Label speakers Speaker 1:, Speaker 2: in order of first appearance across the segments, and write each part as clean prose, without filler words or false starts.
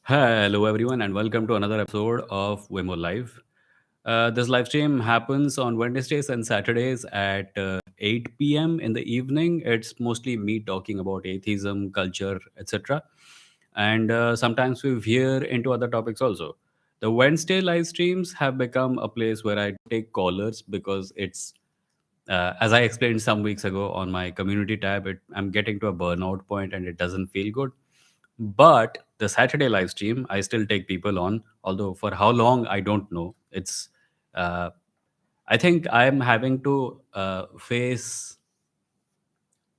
Speaker 1: Hello, everyone, and welcome to another episode of Vimoh Live. This live stream happens on Wednesdays and Saturdays at 8 p.m. in the evening. It's mostly me talking about atheism, culture, etc. And sometimes we veer into other topics also. The Wednesday live streams have become a place where I take callers because as I explained some weeks ago on my community tab, I'm getting to a burnout point and it doesn't feel good. But the Saturday live stream, I still take people on, although for how long, I don't know. Uh, I think I'm having to face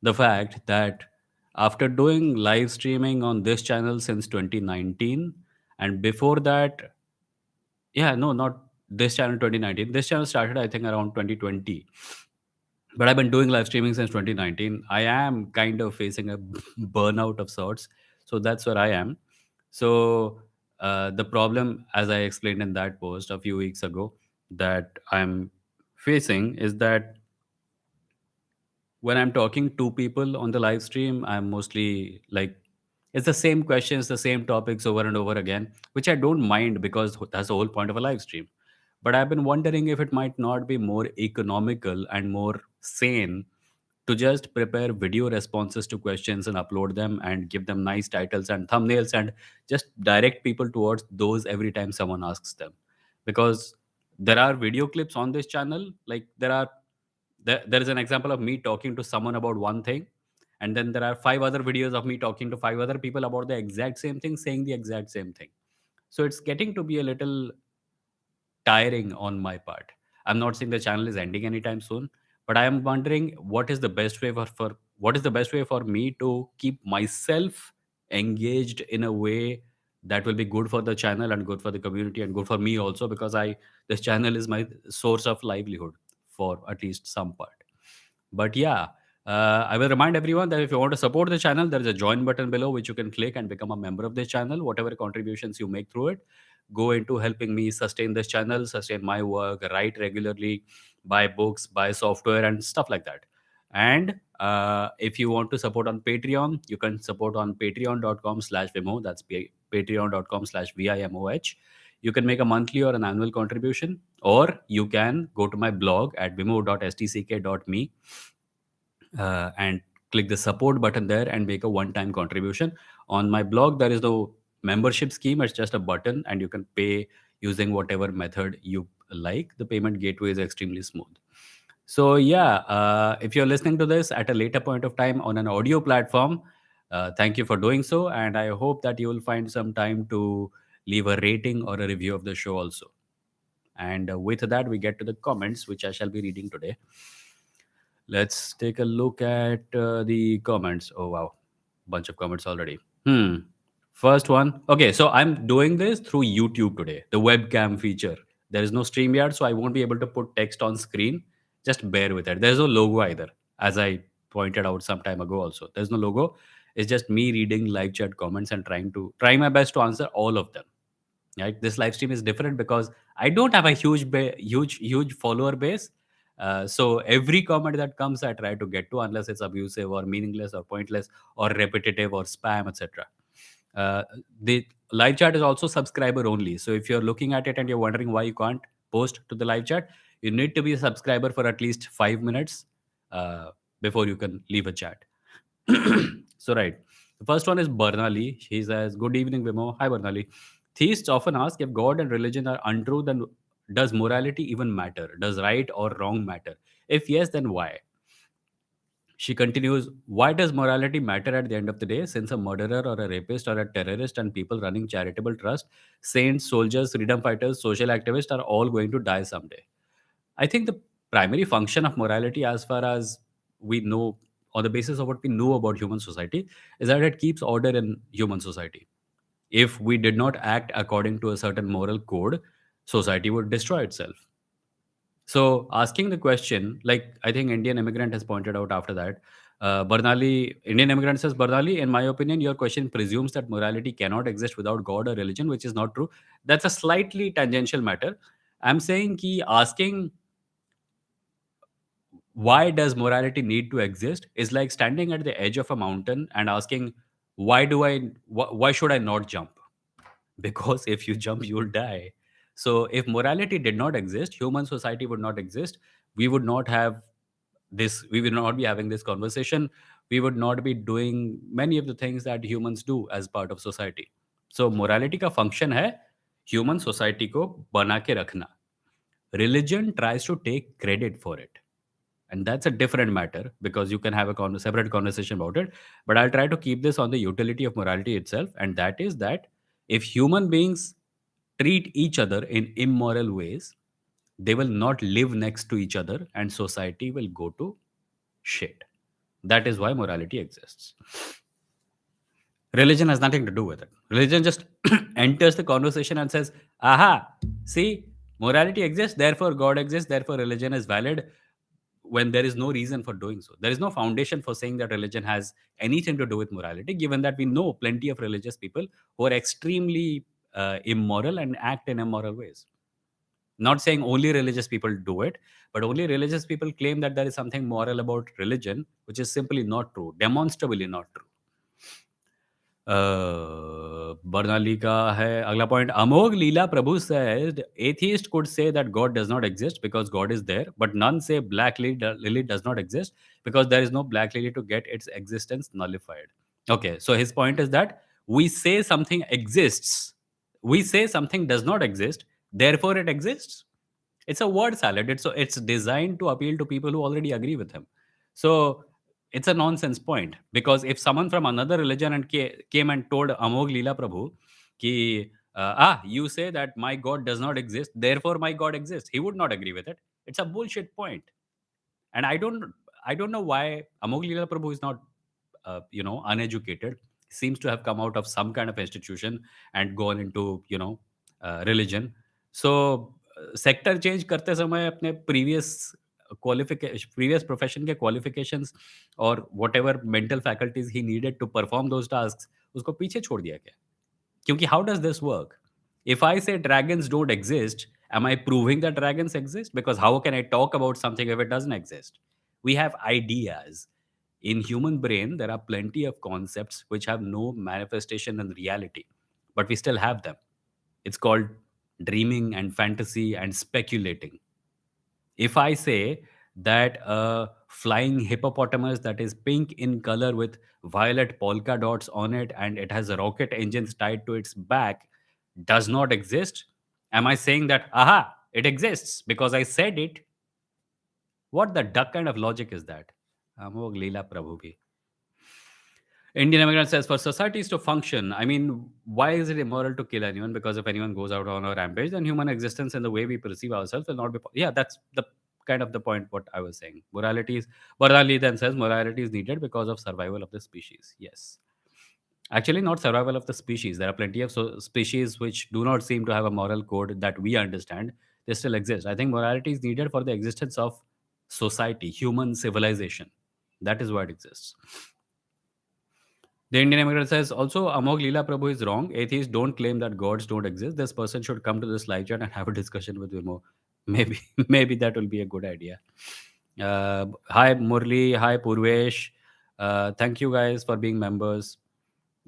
Speaker 1: the fact that after doing live streaming on this channel since 2019, and before that, yeah, no, not this channel 2019. This channel started, I think, around 2020, but I've been doing live streaming since 2019. I am kind of facing a burnout of sorts. So that's where I am. So the problem, as I explained in that post a few weeks ago, that I'm facing is that when I'm talking to people on the live stream, I'm mostly like, it's the same questions, the same topics over and over again, which I don't mind because that's the whole point of a live stream. But I've been wondering if it might not be more economical and more sane to just prepare video responses to questions and upload them and give them nice titles and thumbnails and just direct people towards those every time someone asks them. Because there are video clips on this channel, like there is an example of me talking to someone about one thing, and then there are five other videos of me talking to five other people about the exact same thing, saying the exact same thing. So it's getting to be a little tiring on my part. I'm not saying the channel is ending anytime soon, but I am wondering what is the best way for me to keep myself engaged in a way that will be good for the channel and good for the community and good for me also, because I this channel is my source of livelihood for at least some part. But yeah, I will remind everyone that if you want to support the channel, there is a join button below which you can click and become a member of this channel. Whatever contributions you make through it go into helping me sustain this channel, sustain my work, write regularly, buy books, buy software, and stuff like that. And if you want to support on Patreon, you can support on patreon.com/Vimoh. That's patreon.com/VIMOH. You can make a monthly or an annual contribution, or you can go to my blog at vimoh.stck.me and click the support button there and make a one-time contribution. On my blog, there is no membership scheme. It's just a button, and you can pay using whatever method you like. The payment gateway is extremely smooth. So yeah, if you're listening to this at a later point of time on an audio platform, thank you for doing so, and I hope that you will find some time to leave a rating or a review of the show also. And with that, we get to the comments, which I shall be reading today. Let's take a look at the comments. Oh wow, bunch of comments already. First one. Okay, so I'm doing this through YouTube today, the webcam feature. There is no StreamYard, so I won't be able to put text on screen. Just bear with it. There's no logo either, as I pointed out some time ago. Also, there's no logo. It's just me reading live chat comments and trying my best to answer all of them. Right, this live stream is different because I don't have a huge follower base. So every comment that comes I try to get to, unless it's abusive or meaningless or pointless or repetitive or spam, etc. The live chat is also subscriber only, so if you're looking at it and you're wondering why you can't post to the live chat, you need to be a subscriber for at least 5 minutes uh, before you can leave a chat. So right, the first one is Bernali. He says, "Good evening, Vimo." Hi, Bernali. Theists often ask, if God and religion are untrue, then does morality even matter? Does right or wrong matter? If yes, then why? She continues, why does morality matter at the end of the day? Since a murderer or a rapist or a terrorist and people running charitable trust, saints, soldiers, freedom fighters, social activists are all going to die someday. I think the primary function of morality, as far as we know, on the basis of what we know about human society, is that it keeps order in human society. If we did not act according to a certain moral code, society would destroy itself. So asking the question, like I think Indian immigrant has pointed out after that, Indian immigrant says, Barnali, in my opinion, your question presumes that morality cannot exist without God or religion, which is not true. That's a slightly tangential matter. I'm saying ki asking why does morality need to exist is like standing at the edge of a mountain and asking why should I not jump? because if you jump, you'll die. So if morality did not exist, human society would not exist. We would not have this, we would not be having this conversation. We would not be doing many of the things that humans do as part of society. So morality का function है human society को बना के रखना. Religion tries to take credit for it, and that's a different matter because you can have a separate conversation about it. But I'll try to keep this on the utility of morality itself, and that is that if human beings treat each other in immoral ways, they will not live next to each other and society will go to shit. That is why morality exists. Religion has nothing to do with it. Religion just enters the conversation and says, aha, see, morality exists, therefore God exists, therefore religion is valid, when there is no reason for doing so. There is no foundation for saying that religion has anything to do with morality, given that we know plenty of religious people who are extremely immoral and act in immoral ways. Not saying only religious people do it, but only religious people claim that there is something moral about religion, which is simply not true, demonstrably not true. Barnali का है अगला point. Amogh Leela Prabhu said atheist could say that God does not exist because God is there, but none say black lily does not exist because there is no black lily to get its existence nullified. Okay, so his point is that we say something exists, we say something does not exist, therefore it exists. It's a word salad. It's designed to appeal to people who already agree with him. So it's a nonsense point, because if someone from another religion and came and told Amog Leela Prabhu ki you say that my God does not exist, therefore my God exists, he would not agree with it. It's a bullshit point. And I don't know why Amog Leela Prabhu is not uneducated. Seems to have come out of some kind of institution and gone into religion. So sector change करते समय अपने previous profession के qualifications और whatever mental faculties he needed to perform those tasks उसको पीछे छोड़ दिया क्या? क्योंकि how does this work? If I say dragons don't exist, am I proving that dragons exist? Because how can I talk about something if it doesn't exist? We have ideas. In human brain there are plenty of concepts which have no manifestation in reality, but we still have them. It's called dreaming and fantasy and speculating. If I say that a flying hippopotamus that is pink in color with violet polka dots on it and it has rocket engines tied to its back does not exist, am I saying that, aha, it exists because I said it? What the duck kind of logic is that? Amog Leela Prabhu ki. Indian immigrant says, for societies to function, I mean, why is it immoral to kill anyone? Because if anyone goes out on a rampage, then human existence and the way we perceive ourselves will not be. Yeah, that's the kind of the point what I was saying. Morality is, Morali then says, morality is needed because of survival of the species. Yes. Actually, not survival of the species. There are plenty of species which do not seem to have a moral code that we understand. They still exist. I think morality is needed for the existence of society, human civilization. That is why it exists. The Indian immigrant says also Amog Leela Prabhu is wrong. Atheists don't claim that gods don't exist. This person should come to this live chat and have a discussion with Vimoh. Maybe maybe that will be a good idea. Hi Murli, hi Purvesh. Thank you guys for being members.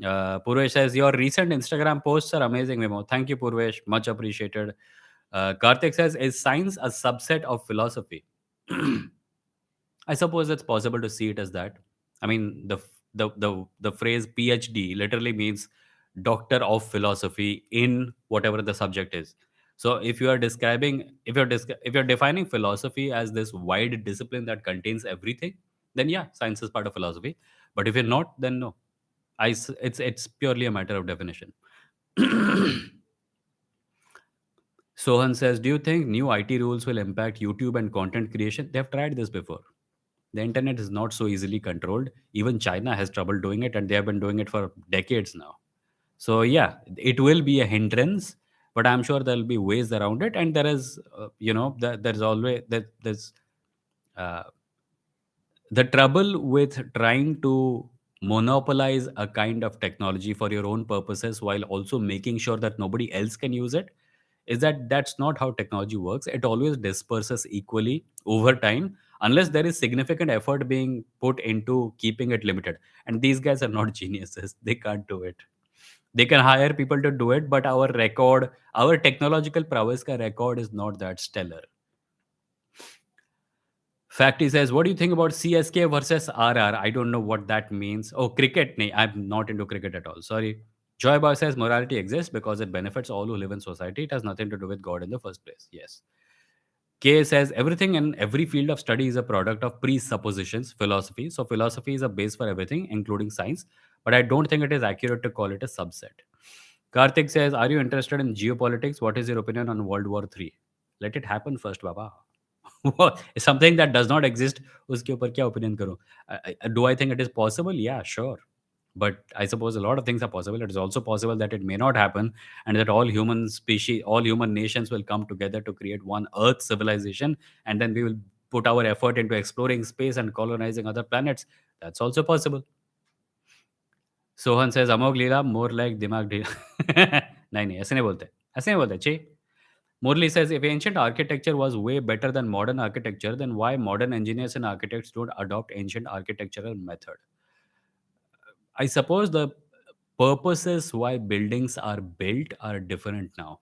Speaker 1: Purvesh says your recent Instagram posts are amazing, Vimoh. Thank you, Purvesh. Much appreciated. Karthik says, is science a subset of philosophy? I suppose it's possible to see it as that. I mean, the phrase PhD literally means doctor of philosophy in whatever the subject is. So if you are describing, if you're defining philosophy as this wide discipline that contains everything, then yeah, science is part of philosophy. But if you're not, then no. It's purely a matter of definition. Sohan says, do you think new IT rules will impact YouTube and content creation? They have tried this before. The internet is not so easily controlled. Even China has trouble doing it, and they have been doing it for decades now. So yeah, it will be a hindrance, but I'm sure there'll be ways around it. And there is, there's always there's uh, the trouble with trying to monopolize a kind of technology for your own purposes while also making sure that nobody else can use it is that that's not how technology works. It always disperses equally over time unless there is significant effort being put into keeping it limited. And these guys are not geniuses, they can't do it. They can hire people to do it, but our technological prowess ka record is not that stellar. Facty says, what do you think about CSK versus RR? I don't know what that means. Oh, cricket? Nee, I'm not into cricket at all. Sorry. Joy Boy says morality exists because it benefits all who live in society. It has nothing to do with God in the first place. Yes. K says everything in every field of study is a product of presuppositions, philosophy. So philosophy is a base for everything, including science. But I don't think it is accurate to call it a subset. Karthik says, are you interested in geopolitics? What is your opinion on World War III? Let it happen first, Baba. Something that does not exist, उसके ऊपर क्या opinion करूं? Do I think it is possible? Yeah, sure. But I suppose a lot of things are possible. It is also possible that it may not happen, and that all human nations will come together to create one Earth civilization, and then we will put our effort into exploring space and colonizing other planets. That's also possible. Sohan says Amogh Leela more like दिमाग ढीला नहीं नहीं ऐसे नहीं बोलते ची Murli says if ancient architecture was way better than modern architecture, then why modern engineers and architects don't adopt ancient architectural method? I suppose the purposes why buildings are built are different now.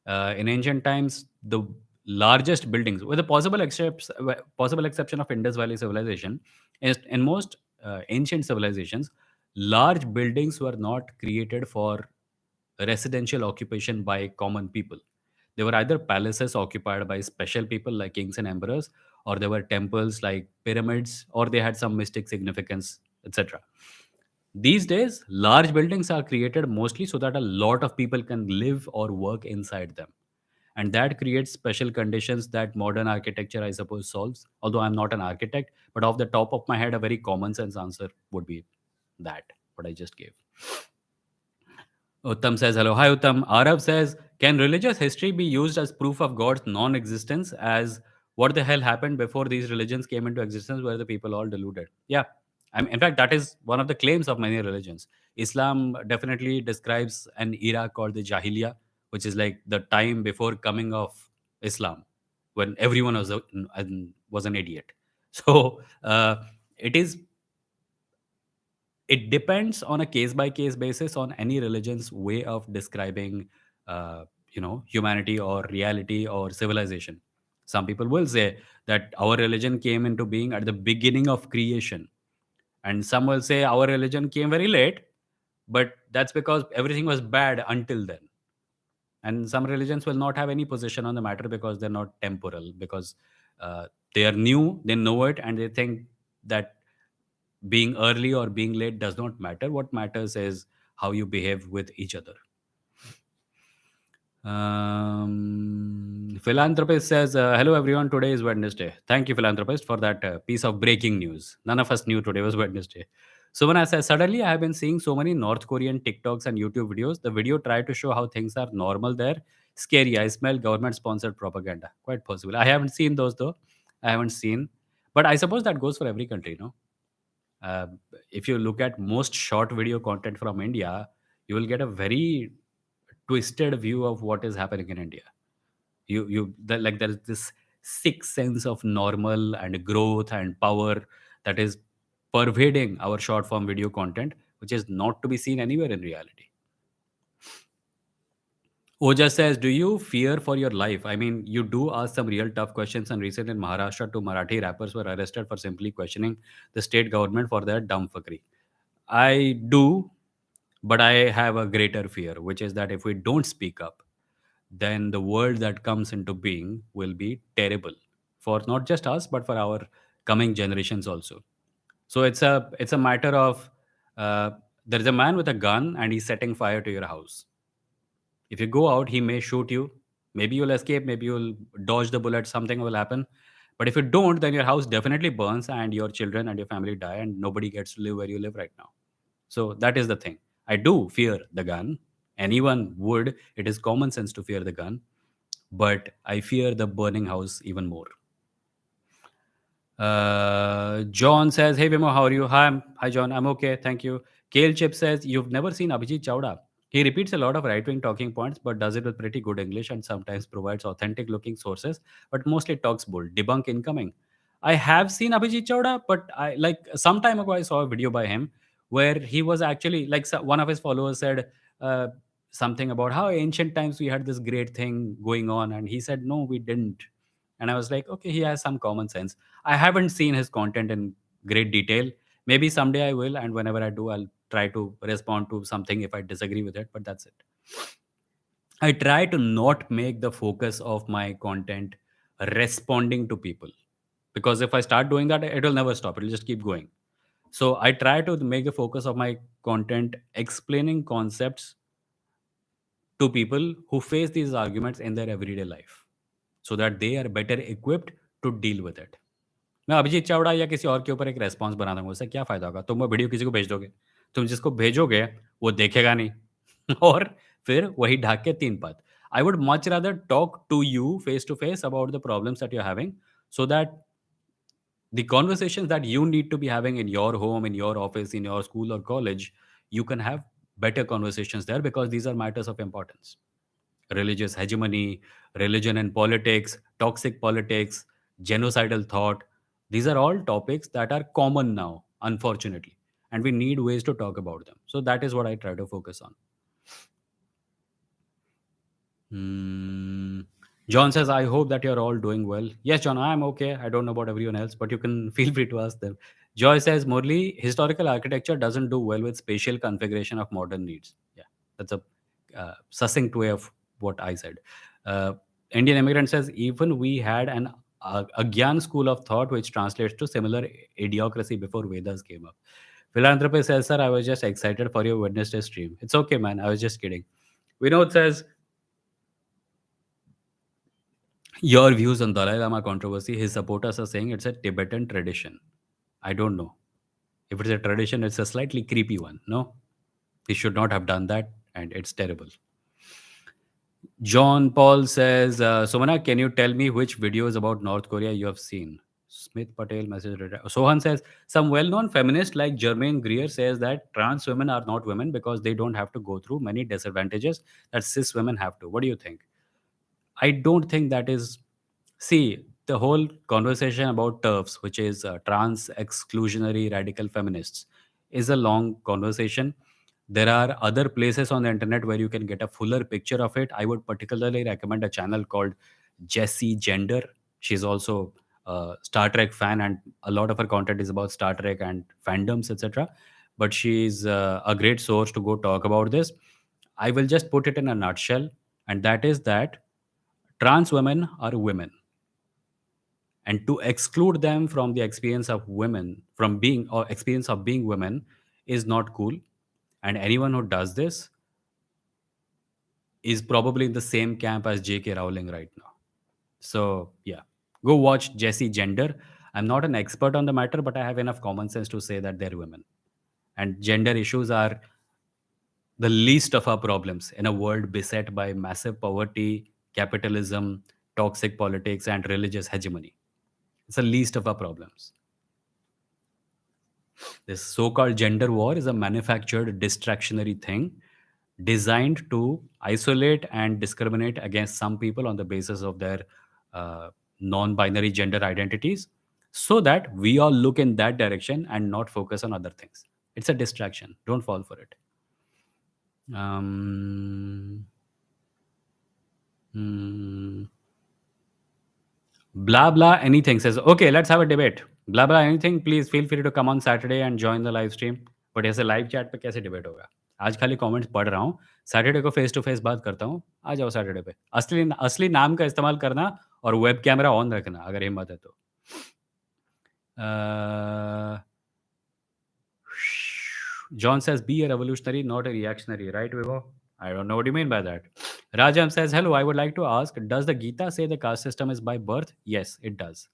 Speaker 1: In ancient times, the largest buildings, with the possible exception of Indus Valley civilization, in most ancient civilizations, large buildings were not created for residential occupation by common people. They were either palaces occupied by special people like kings and emperors, or they were temples like pyramids, or they had some mystic significance, etc. These days, large buildings are created mostly so that a lot of people can live or work inside them. And that creates special conditions that modern architecture, I suppose, solves. Although I'm not an architect, but off the top of my head, a very common sense answer would be that, what I just gave. Uttam says, hello. Hi, Uttam. Arav says, can religious history be used as proof of God's non existence? As what the hell happened before these religions came into existence? Were the people all deluded? Yeah. In fact, that is one of the claims of many religions. Islam definitely describes an era called the Jahiliyyah, which is like the time before coming of Islam, when everyone was an idiot. So it is it depends on a case by case basis on any religion's way of describing humanity or reality or civilization. Some people will say that our religion came into being at the beginning of creation, and some will say our religion came very late, but that's because everything was bad until then. And some religions will not have any position on the matter because they're not temporal, because they are new, they know it, and they think that being early or being late does not matter. What matters is how you behave with each other. Philanthropist says, hello everyone, today is Wednesday. Thank you, Philanthropist, for that piece of breaking news. None of us knew today was Wednesday. So when I said, suddenly I have been seeing so many North Korean TikToks and YouTube videos. The video tried to show how things are normal there. Scary. I smell government sponsored propaganda. Quite possible. I haven't seen those though. I haven't seen. But I suppose that goes for every country, no? uh, if you look at most short video content from India, you will get a very twisted view of what is happening in India. Like there is this sick sense of normal and growth and power that is pervading our short form video content, which is not to be seen anywhere in reality. Oja says, do you fear for your life? I mean, you do ask some real tough questions, and recently in Maharashtra, two Marathi rappers were arrested for simply questioning the state government for their dumb fuckery. I do, but I have a greater fear, which is that if we don't speak up, then the world that comes into being will be terrible for not just us, but for our coming generations also. So it's a matter of uh, there is a man with a gun and he's setting fire to your house. If you go out, he may shoot you. Maybe you'll escape, maybe you'll dodge the bullet, something will happen. But if you don't, then your house definitely burns and your children and your family die, and nobody gets to live where you live right now. So that is the thing. I do fear the gun. Anyone would. It is common sense to fear the gun. But I fear the burning house even more. John says, hey Vimoh, how are you? Hi John, I'm okay, thank you. Kale Chip says, you've never seen Abhijit Chawda. He repeats a lot of right wing talking points, but does it with pretty good English and sometimes provides authentic looking sources, but mostly talks bull. Debunk incoming. I have seen Abhijit Chawda, but I like some time ago I saw a video by him where he was actually like one of his followers said uh, something about how ancient times we had this great thing going on, and he said no, we didn't. And I was like, okay, he has some common sense. I haven't seen his content in great detail. Maybe someday I will, and whenever I do, I'll try to respond to something if I disagree with it, but that's it. I try to not make the focus of my content responding to people, because if I start doing that, it will never stop. It will just keep going. So I try to make the focus of my content explaining concepts to people who face these arguments in their everyday life, so that they are better equipped to deal with it. मैं अभिजीत चावड़ा या किसी और के ऊपर एक response बना दूंगा, उससे क्या फ़ायदा होगा? तुम वो वीडियो किसी को भेज दोगे, तुम जिसको भेजोगे वो देखेगा नहीं और फिर वही ढाक के 3 पद। I would much rather talk to you face to face about the problems that you are having, so that the conversations that you need to be having in your home, in your office, in your school or college, you can have better conversations there, because these are matters of importance. Religious hegemony, religion and politics, toxic politics, genocidal thought, these are all topics that are common now, unfortunately, and we need ways to talk about them. So that is what I try to focus on. Hmm. John says, I hope that you're all doing well. Yes, John, I'm okay. I don't know about everyone else, but you can feel free to ask them. Joy says, Morley, historical architecture doesn't do well with spatial configuration of modern needs. Yeah, that's a succinct way of what I said. Uh, Indian immigrant says, even we had an Agyan school of thought which translates to similar idiocracy before Vedas came up. Philanthropist says, sir, I was just excited for your Wednesday stream. It's okay, man. I was just kidding. Vinod says, your views on Dalai Lama controversy, his supporters are saying it's a Tibetan tradition. I don't know. If it's a tradition, it's a slightly creepy one. No, he should not have done that, and it's terrible. John Paul says, Somana, can you tell me which videos about North Korea you have seen? Smith Patel message. Sohan says, some well known feminist like Germaine Greer says that trans women are not women because they don't have to go through many disadvantages that cis women have to. What do you think? I don't think that is. See, the whole conversation about TERFs, which is trans exclusionary radical feminists, is a long conversation. There are other places on the internet where you can get a fuller picture of it. I would particularly recommend a channel called Jessie Gender. She's also a Star Trek fan, and a lot of her content is about Star Trek and fandoms, etc. But she's a great source to go talk about this. I will just put it in a nutshell, and that is that trans women are women, and to exclude them from the experience of women, from being or experience of being women, is not cool. And anyone who does this is probably in the same camp as J.K. Rowling right now. So yeah, go watch Jessie Gender. I'm not an expert on the matter, but I have enough common sense to say that they're women, and gender issues are the least of our problems in a world beset by massive poverty, capitalism, toxic politics, and religious hegemony. It's the least of our problems. This so called gender war is a manufactured distractionary thing designed to isolate and discriminate against some people on the basis of their non binary gender identities, so that we all look in that direction and not focus on other things. It's a distraction. Don't fall for it. Um, hmm. Blah blah anything says, okay, let's have a debate. Blah blah anything, please feel free to come on Saturday and join the live stream. But ऐसे live chat पे कैसे debate होगा? आज खाली comments पढ़ रहा हूँ, Saturday को फेस टू फेस बात करता हूँ। आ जाओ सैटरडे पे। असली असली नाम का इस्तेमाल करना और वेब कैमरा ऑन रखना अगर हिम्मत है तो। John says, be a revolutionary, not a reactionary, right, Vimoh? I don't know what you mean by that. Rajam says, hello, I would like to ask, does the Gita say the caste system is by birth? Yes, it does.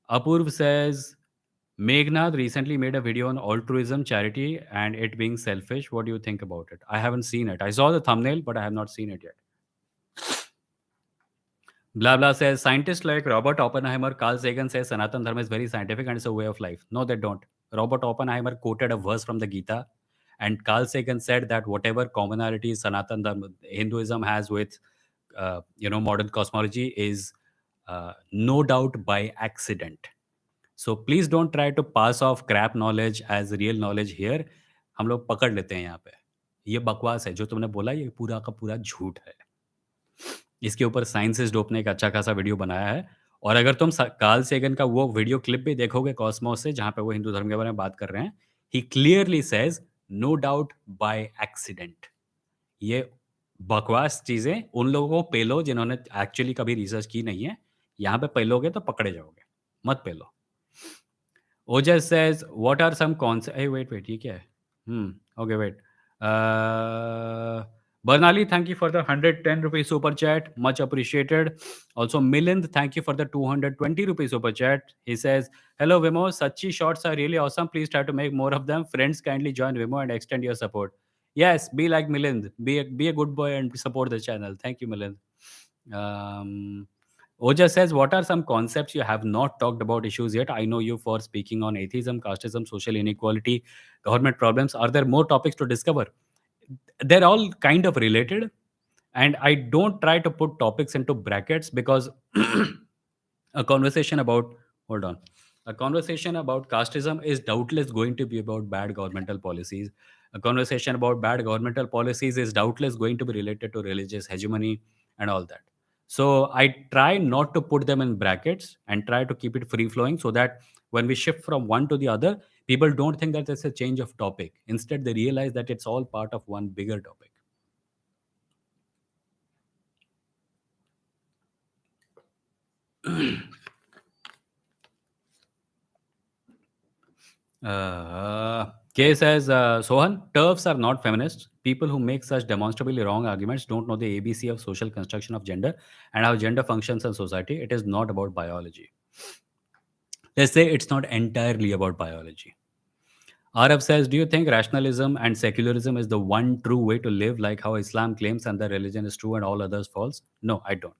Speaker 1: Apurv says, Meghnad recently made a video on altruism, charity, and it being selfish. What do you think about it? I haven't seen it. I saw the thumbnail, but I have not seen it yet. Blah blah says scientists like Robert Oppenheimer, Carl Sagan says Sanatan Dharma is very scientific and it's a way of life. No, they don't. Robert Oppenheimer quoted a verse from the Gita, and Carl Sagan said that whatever commonalities Sanatan Dharma, Hinduism has with modern cosmology is no doubt by accident. So please don't try to pass off crap knowledge as real knowledge here. हम लोग पकड़ लेते हैं यहाँ पे. ये बकवास है जो तुमने बोला, ये पूरा का पूरा झूठ है. इसके ऊपर साइंसिस्ट डोप ने एक अच्छा खासा वीडियो बनाया है. और अगर तुम कार्ल सेगन का वो वीडियो क्लिप भी देखोगे कॉस्मोस से, जहाँ पे वो हिंदू धर्म के बारे में बात कर रहे हैं, he clearly says no doubt by accident. ये बकवास चीज़ें उन लोगों को पेलो जिन्होंने एक्चुअली कभी रिसर्च की नहीं है. यहाँ पे पेलोगे तो पकड़े जाओगे. मत पेलो. ओजस says, "What are some concepts?" Hey, wait, wait. ये क्या है? Okay, wait. Bernali, thank you for the 110 rupees super chat. Much appreciated. Also, Milind, thank you for the 220 rupees super chat. He says, "Hello, Vimoh. Sachi shots are really awesome. Please try to make more of them. Friends, kindly join Vimoh and extend your support." Yes, be like Milind. Be a good boy and support the channel. Thank you, Milind. Um, Oja says, "What are some concepts you have not talked about issues yet? I know you for speaking on atheism, casteism, social inequality, government problems. Are there more topics to discover?" They're all kind of related, and I don't try to put topics into brackets because a conversation about hold on a conversation about casteism is doubtless going to be about bad governmental policies. A conversation about bad governmental policies is doubtless going to be related to religious hegemony and all that. So I try not to put them in brackets and try to keep it free flowing, so that when we shift from one to the other, people don't think that it's a change of topic. Instead, they realize that it's all part of one bigger topic. Kay says, Sohan, TERFs are not feminists. People who make such demonstrably wrong arguments don't know the ABC of social construction of gender and how gender functions in society. It is not about biology. They say it's not entirely about biology. RF says, do you think rationalism and secularism is the one true way to live, like how Islam claims and the religion is true and all others false? No, I don't.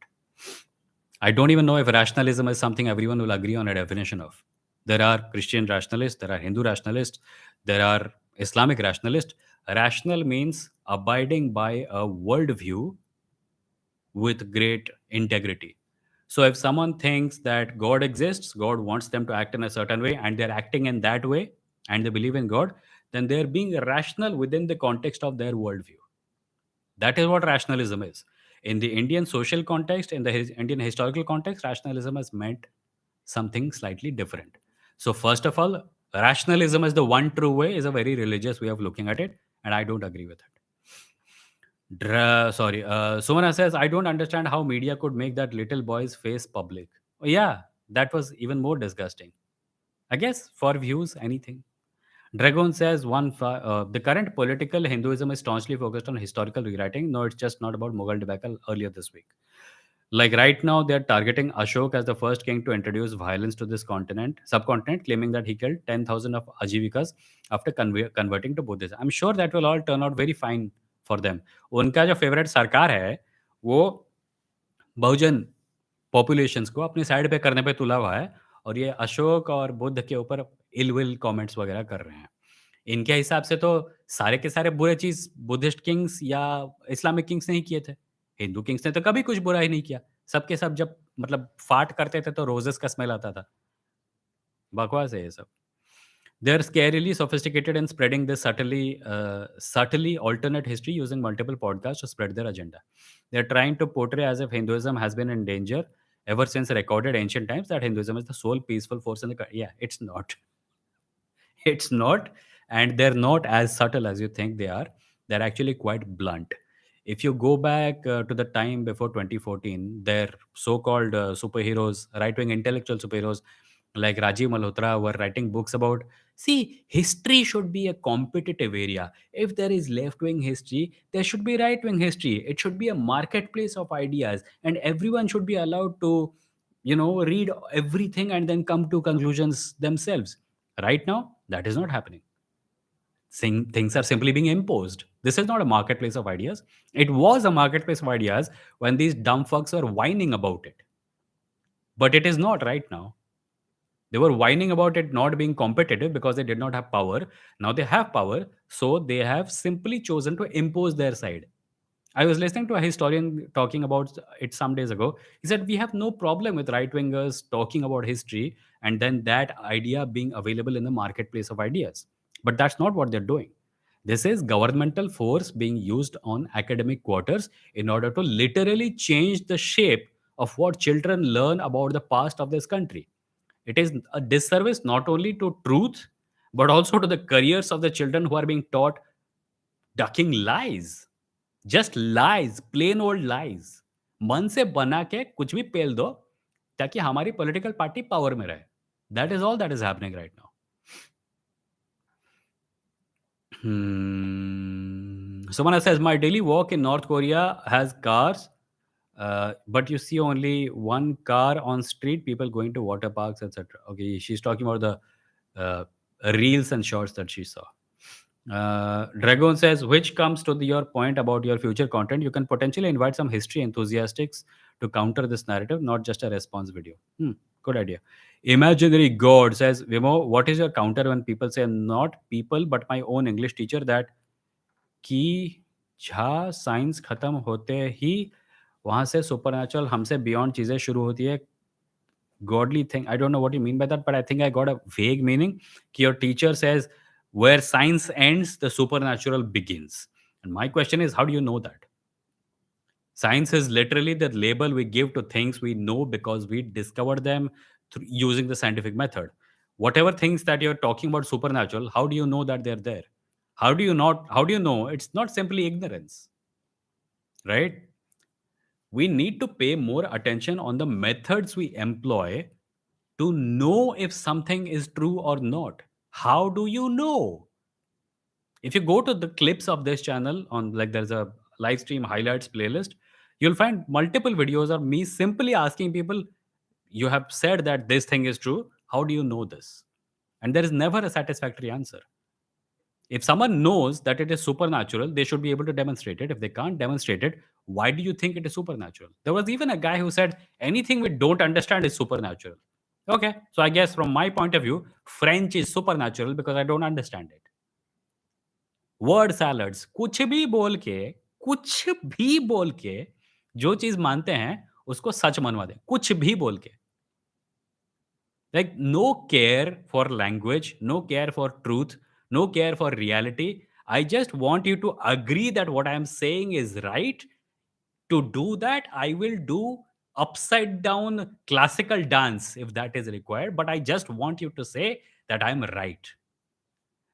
Speaker 1: I don't even know if rationalism is something everyone will agree on a definition of. There are Christian rationalists, there are Hindu rationalists, there are Islamic rationalists. Rational means abiding by a worldview with great integrity. So if someone thinks that God exists, God wants them to act in a certain way, and they're acting in that way, and they believe in God, then they're being rational within the context of their worldview. That is what rationalism is. In the Indian social context, in the Indian historical context, rationalism has meant something slightly different. So, first of all, rationalism is the one true way, is a very religious way of looking at it, and I don't agree with it. Sumana says, I don't understand how media could make that little boy's face public. Oh, yeah, that was even more disgusting. I guess for views, anything. Dragon says the current political Hinduism is staunchly focused on historical rewriting. No, it's just not about Mughal debacle earlier this week. Like right now, they're targeting Ashok as the first king to introduce violence to this subcontinent, claiming that he killed 10,000 of Ajivikas after converting to Buddhism. I'm sure that will all turn out very fine for them. उनका जो favourite सरकार है, वो बहुजन populations को अपनी side पे करने पे तुला हुआ है, और ये अशोक और बुद्ध के ऊपर इल विल कमेंट्स वगैरह कर रहे हैं. इनके हिसाब से तो सारे के सारे बुरे चीज़ बुद्धिस्ट किंग्स या इस्लामिक किंग्स नहीं किए थे. हिंदू किंग्स ने तो कभी कुछ बुरा ही नहीं किया. सब के सब जब मतलब फाट करते थे तो रोजेस का स्मेल आता था. बकवास है ये सब. They're scarily sophisticated in spreading this subtly alternate history using multiple podcasts to spread their agenda. They're trying to portray as if Hinduism has been in danger ever since recorded ancient times, that Hinduism is the sole peaceful force in the country. Yeah, it's not. It's not, and they're not as subtle as you think they are. They're actually quite blunt. If you go back to the time before 2014, their so-called superheroes, right-wing intellectual superheroes like Rajiv Malhotra were writing books about, see, history should be a competitive area. If there is left-wing history, there should be right-wing history. It should be a marketplace of ideas, and everyone should be allowed to, read everything and then come to conclusions themselves. Right now, that is not happening. Things are simply being imposed. This is not a marketplace of ideas. It was a marketplace of ideas when these dumb fucks were whining about it. But it is not right now. They were whining about it not being competitive because they did not have power. Now they have power, so they have simply chosen to impose their side. I was listening to a historian talking about it some days ago. He said, we have no problem with right wingers talking about history and then that idea being available in the marketplace of ideas. But that's not what they're doing. This is governmental force being used on academic quarters in order to literally change the shape of what children learn about the past of this country. It is a disservice not only to truth, but also to the careers of the children who are being taught ducking lies. Just lies, plain old lies. मन से बना के कुछ भी पेल दो ताकि हमारी political party power में रहे। That is all that is happening right now. Someone says my daily walk in North Korea has cars, but you see only one car on street. People going to water parks, etc. Okay, she's talking about the uh, reels and shorts that she saw. Dragon says, which comes to your point about your future content, you can potentially invite some history enthusiasts to counter this narrative, not just a response video. Good idea. Imaginary God says, Vimoh, what is your counter when people say not people, but my own English teacher that कि जहाँ science खत्म होते ही वहाँ से supernatural हमसे beyond चीज़ें शुरू होती है, godly thing. I don't know what you mean by that, but I think I got a vague meaning. Ki your teacher says, where science ends, the supernatural begins. And my question is, how do you know that? Science is literally the label we give to things we know because we discovered them using the scientific method. Whatever things that you're talking about supernatural, how do you know that they're there? How do you not? How do you know? It's not simply ignorance, right? We need to pay more attention on the methods we employ to know if something is true or not. How do you know? If you go to the clips of this channel on, like, there's a live stream highlights playlist, you'll find multiple videos of me simply asking people, you have said that this thing is true, how do you know this? And there is never a satisfactory answer. If someone knows that it is supernatural, they should be able to demonstrate it. If they can't demonstrate it, why do you think it is supernatural? There was even a guy who said anything we don't understand is supernatural. Okay, so I guess from my point of view, French is supernatural because I don't understand it. Word salads, कुछ भी बोल के जो चीज मानते हैं उसको सच मनवा दें, कुछ भी बोल के। Like, no care for language, no care for truth, no care for reality. I just want you to agree that what I am saying is right. To do that, I will do upside down classical dance if that is required, but I just want you to say that I'm right.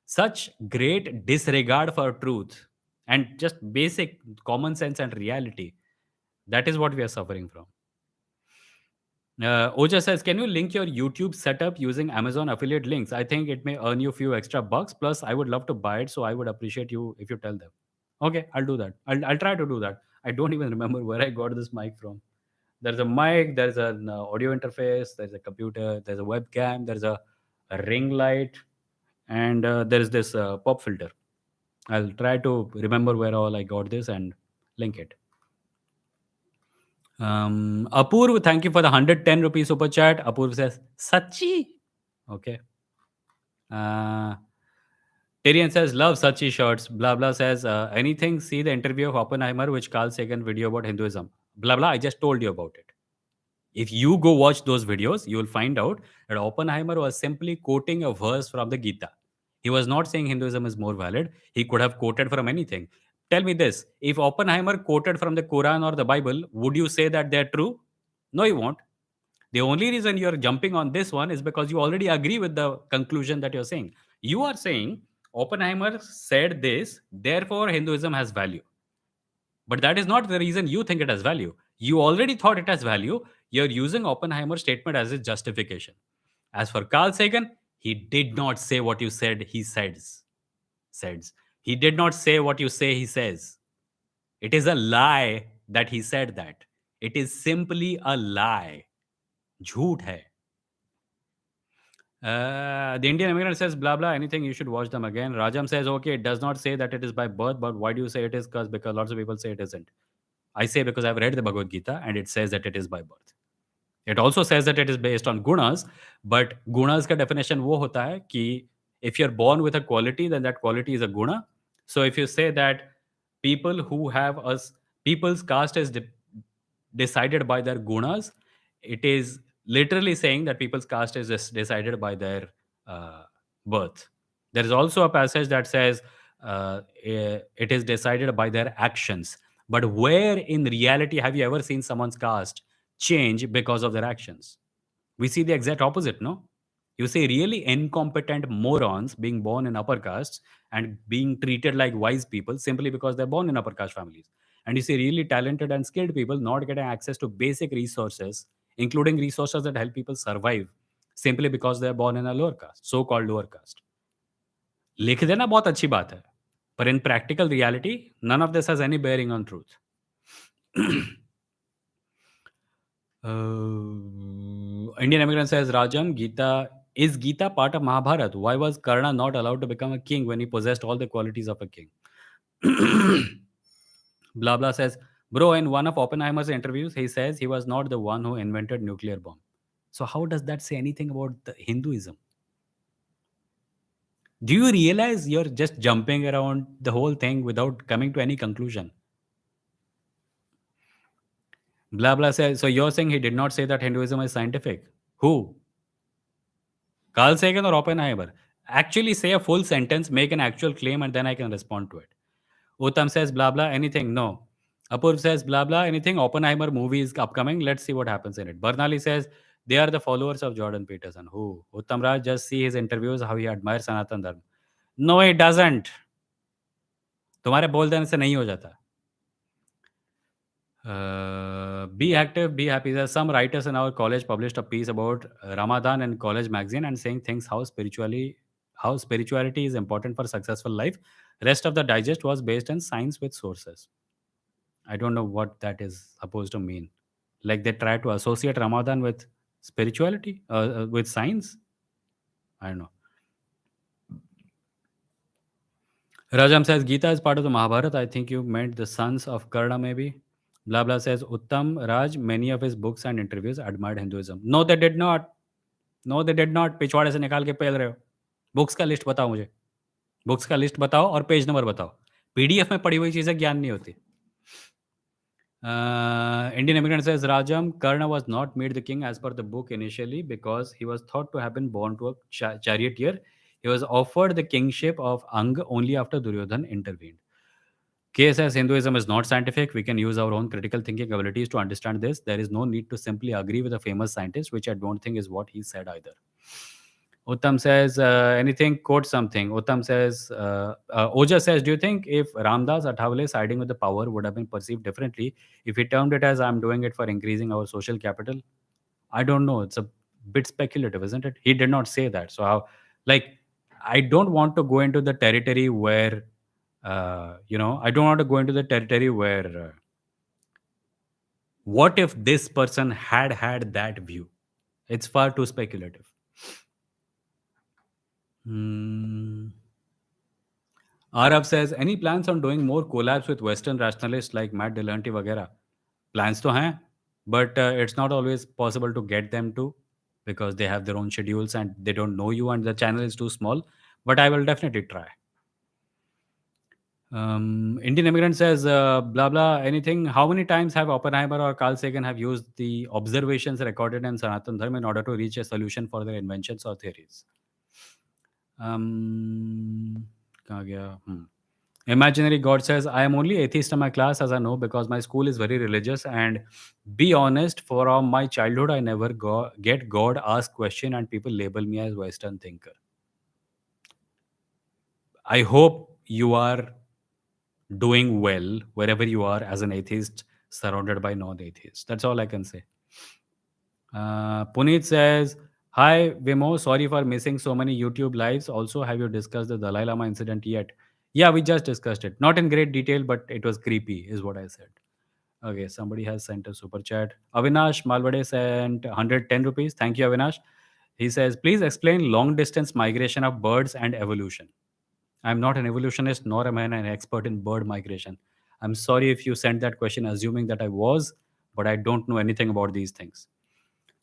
Speaker 1: Such great disregard for truth and just basic common sense and reality. That is what we are suffering from. Oja says, can you link your YouTube setup using Amazon affiliate links? I think it may earn you a few extra bucks. Plus, I would love to buy it, so I would appreciate you if you tell them. Okay, I'll do that. I'll try to do that. I don't even remember where I got this mic from. There's a mic, there's an audio interface, there's a computer, there's a webcam, there's a ring light, and there's this pop filter. I'll try to remember where all I got this and link it. Apurv, thank you for the 110 rupees super chat. Apurv says, Sachi. Okay. Uh, Tyrion says, love Sachi shorts. Blah, blah says, anything, see the interview of Oppenheimer, which Carl Sagan video about Hinduism. Blah, blah, I just told you about it. If you go watch those videos, you will find out that Oppenheimer was simply quoting a verse from the Gita. He was not saying Hinduism is more valid. He could have quoted from anything. Tell me this, if Oppenheimer quoted from the Quran or the Bible, would you say that they're true? No, you won't. The only reason you're jumping on this one is because you already agree with the conclusion that you're saying. You are saying Oppenheimer said this, therefore Hinduism has value. But that is not the reason you think it has value. You already thought it has value. You're using Oppenheimer's statement as a justification. As for Carl Sagan, he did not say what you said he says. He did not say what you say he says. It is a lie that he said that. It is simply a lie. झूठ है. The Indian immigrant says, blah, blah, anything, you should watch them again. Rajam says, okay, it does not say that it is by birth, but why do you say it is? Because lots of people say it isn't. I say because I've read the Bhagavad Gita and it says that it is by birth. It also says that it is based on gunas, but gunas ka definition wo hota hai ki if you're born with a quality, then that quality is a guna. So if you say that people who have us, people's caste is decided by their gunas. It is literally saying that people's caste is just decided by their uh, birth. There is also a passage that says it is decided by their actions. But where in reality have you ever seen someone's caste change because of their actions? We see the exact opposite, no? You see really incompetent morons being born in upper castes and being treated like wise people simply because they're born in upper caste families. And you see really talented and skilled people not getting access to basic resources, including resources that help people survive, simply because they're born in a lower caste, so called lower caste. लिख देना बहुत अच्छी बात है, पर in practical reality, none of this has any bearing on truth. Indian immigrant says, Rajam, Gita part of Mahabharata? Why was Karna not allowed to become a king when he possessed all the qualities of a king? Blah blah says, bro, in one of Oppenheimer's interviews, he says he was not the one who invented nuclear bomb. So how does that say anything about the Hinduism? Do you realize you're just jumping around the whole thing without coming to any conclusion? Blah blah says, so you're saying he did not say that Hinduism is scientific? Who? Carl Sagan or Oppenheimer? Actually say a full sentence, make an actual claim, and then I can respond to it. Uttam says blah blah anything. No. Apurv says blah blah anything. Oppenheimer movie is upcoming. Let's see what happens in it. Barnali says they are the followers of Jordan Peterson. Who? Uttam Raj, just see his interviews, how he admires Sanatan Dharma. No, it doesn't. तुम्हारे बोल देने से नहीं हो जाता. Be active, be happy. There's some writers in our college published a piece about Ramadan in college magazine and saying things how spirituality is important for successful life. Rest of the digest was based on science with sources. I don't know what that is supposed to mean. Like they try to associate Ramadan with spirituality, with science. I don't know. Rajam says Gita is part of the Mahabharata. I think you meant the sons of Karna, maybe. Blah blah says Uttam Raj, many of his books and interviews admired Hinduism. No, they did not. No, they did not. पिछवाड़े से निकाल के पेल रहे हो. Books का list बताओ मुझे. Books का लिस्ट बताओ और पेज नंबर बताओ. पीडीएफ में पढ़ी हुई चीजें ज्ञान नहीं होती. Indian immigrant says Rajam Karna was not made the king as per the book initially because he was thought to have been born to a charioteer. He was offered the kingship of Ang only after Duryodhan intervened. K says Hinduism is not scientific. We can use our own critical thinking abilities to understand this. There is no need to simply agree with a famous scientist, which I don't think is what he said either. Uttam says, anything, quote something. Uttam says, Oja says, do you think if Ramdas Athawale siding with the power would have been perceived differently if he termed it as I'm doing it for increasing our social capital? I don't know. It's a bit speculative, isn't it? He did not say that. So, like, I don't want to go into the territory where, I don't want to go into the territory where, what if this person had that view? It's far too speculative. Arav says, any plans on doing more collabs with Western rationalists like Matt Dillon वगैरह? Plans तो हैं, but it's not always possible to get them to because they have their own schedules and they don't know you and the channel is too small. But I will definitely try. Indian immigrant says, blah blah anything. How many times have Oppenheimer or Carl Sagan have used the observations recorded in Sanatan Dharma in order to reach a solution for their inventions or theories? कहाँ गया? Imaginary God says, I am only atheist in my class as I know because my school is very religious and be honest, from my childhood, I never get God asked question and people label me as Western thinker. I hope you are doing well wherever you are as an atheist surrounded by non-atheists. That's all I can say. Puneet says, hi Vimoh, sorry for missing so many YouTube lives. Also, have you discussed the Dalai Lama incident yet? Yeah, we just discussed it. Not in great detail, but it was creepy, is what I said. Okay, somebody has sent a super chat. Avinash Malvade sent 110 rupees. Thank you, Avinash. He says, please explain long distance migration of birds and evolution. I'm not an evolutionist, nor am I an expert in bird migration. I'm sorry if you sent that question assuming that I was, but I don't know anything about these things.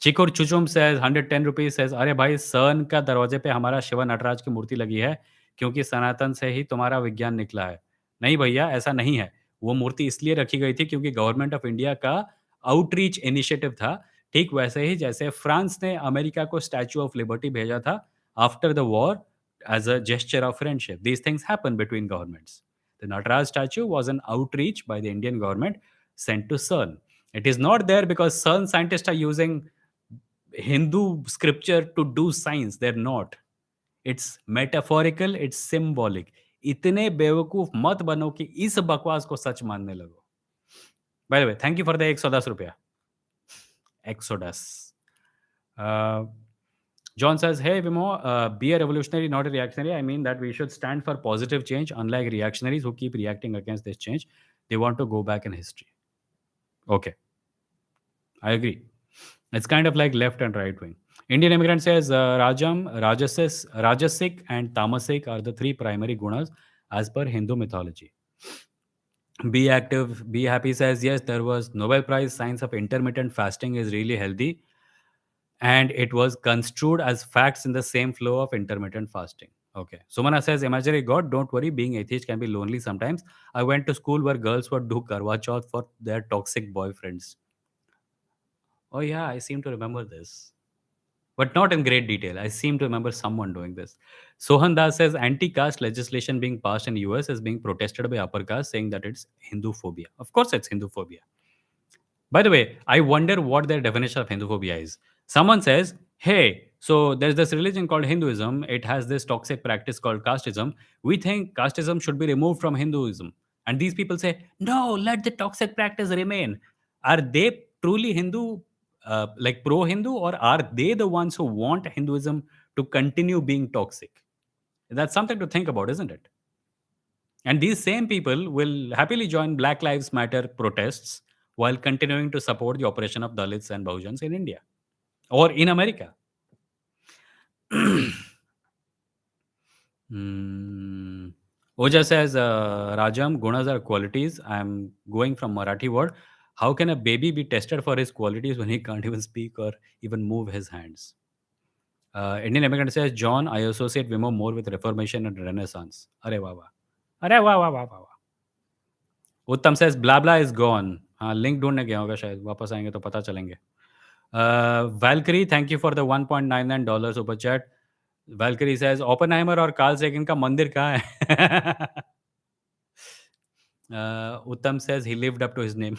Speaker 1: चिकुर चुचुम says 110 rupees says अरे भाई सन का दरवाजे पे हमारा शिव नटराज की मूर्ति लगी है क्योंकि सनातन से ही तुम्हारा विज्ञान निकला है. नहीं भैया, ऐसा नहीं है. वो मूर्ति इसलिए रखी गई थी क्योंकि गवर्नमेंट ऑफ इंडिया का आउटरीच इनिशिएटिव था। ठीक वैसे ही जैसे फ्रांस ने अमेरिका को स्टैच्यू ऑफ लिबर्टी भेजा था after the war as a gesture of friendship. These things happen between governments. The Nataraj statue was an outreach by the Indian government sent to CERN. It is not there because CERN scientists are using Hindu scripture to do science. They're not. It's metaphorical, it's symbolic. इतने बेवकूफ मत बनो कि इस बकवास को सच मानने लगो। By the way, thank you for the 110 रुपया। Exodus. Uh, John says, "Hey Vimoh, be a revolutionary, not a reactionary. I mean that we should stand for positive change, unlike reactionaries who keep reacting against this change. They want to go back in history." Okay, I agree. It's kind of like left and right wing. Indian immigrant says, Rajam, Rajasic, and Tamasic are the three primary gunas as per Hindu mythology. Be active, be happy says, yes, there was Nobel Prize. Science of intermittent fasting is really healthy, and it was construed as facts in the same flow of intermittent fasting. Okay. Sumana says, imaginary God, don't worry, being atheist can be lonely sometimes. I went to school where girls would do Karwa Chauth for their toxic boyfriends. Oh, yeah, I seem to remember this, but not in great detail. I seem to remember someone doing this. Sohan Das says, anti-caste legislation being passed in US is being protested by upper caste, saying that it's Hindu phobia. Of course, it's Hindu phobia. By the way, I wonder what their definition of Hinduphobia is. Someone says, hey, so there's this religion called Hinduism. It has this toxic practice called casteism. We think casteism should be removed from Hinduism. And these people say, no, let the toxic practice remain. Are they truly Hindu, like pro Hindu, or are they the ones who want Hinduism to continue being toxic? That's something to think about, isn't it? And these same people will happily join Black Lives Matter protests while continuing to support the oppression of Dalits and Bahujans in India or in America. Hmm. Oja says, Rajam, gunas are qualities. I'm going from Marathi word. How can a baby be tested for his qualities when he can't even speak or even move his hands? Indian immigrant says, John, I associate Vimoh more with Reformation and Renaissance. Arey wah wah. Arey wah wah wah wah wah. उत्तम says blah is gone. हाँ, link ढूंढने गया होगा शायद, वापस आएंगे तो पता चलेंगे। Valkyrie, thank you for the $1.99 super chat. Valkyrie says Oppenheimer और कार्ल सेगन का मंदिर कहाँ है? उत्तम says he lived up to his name.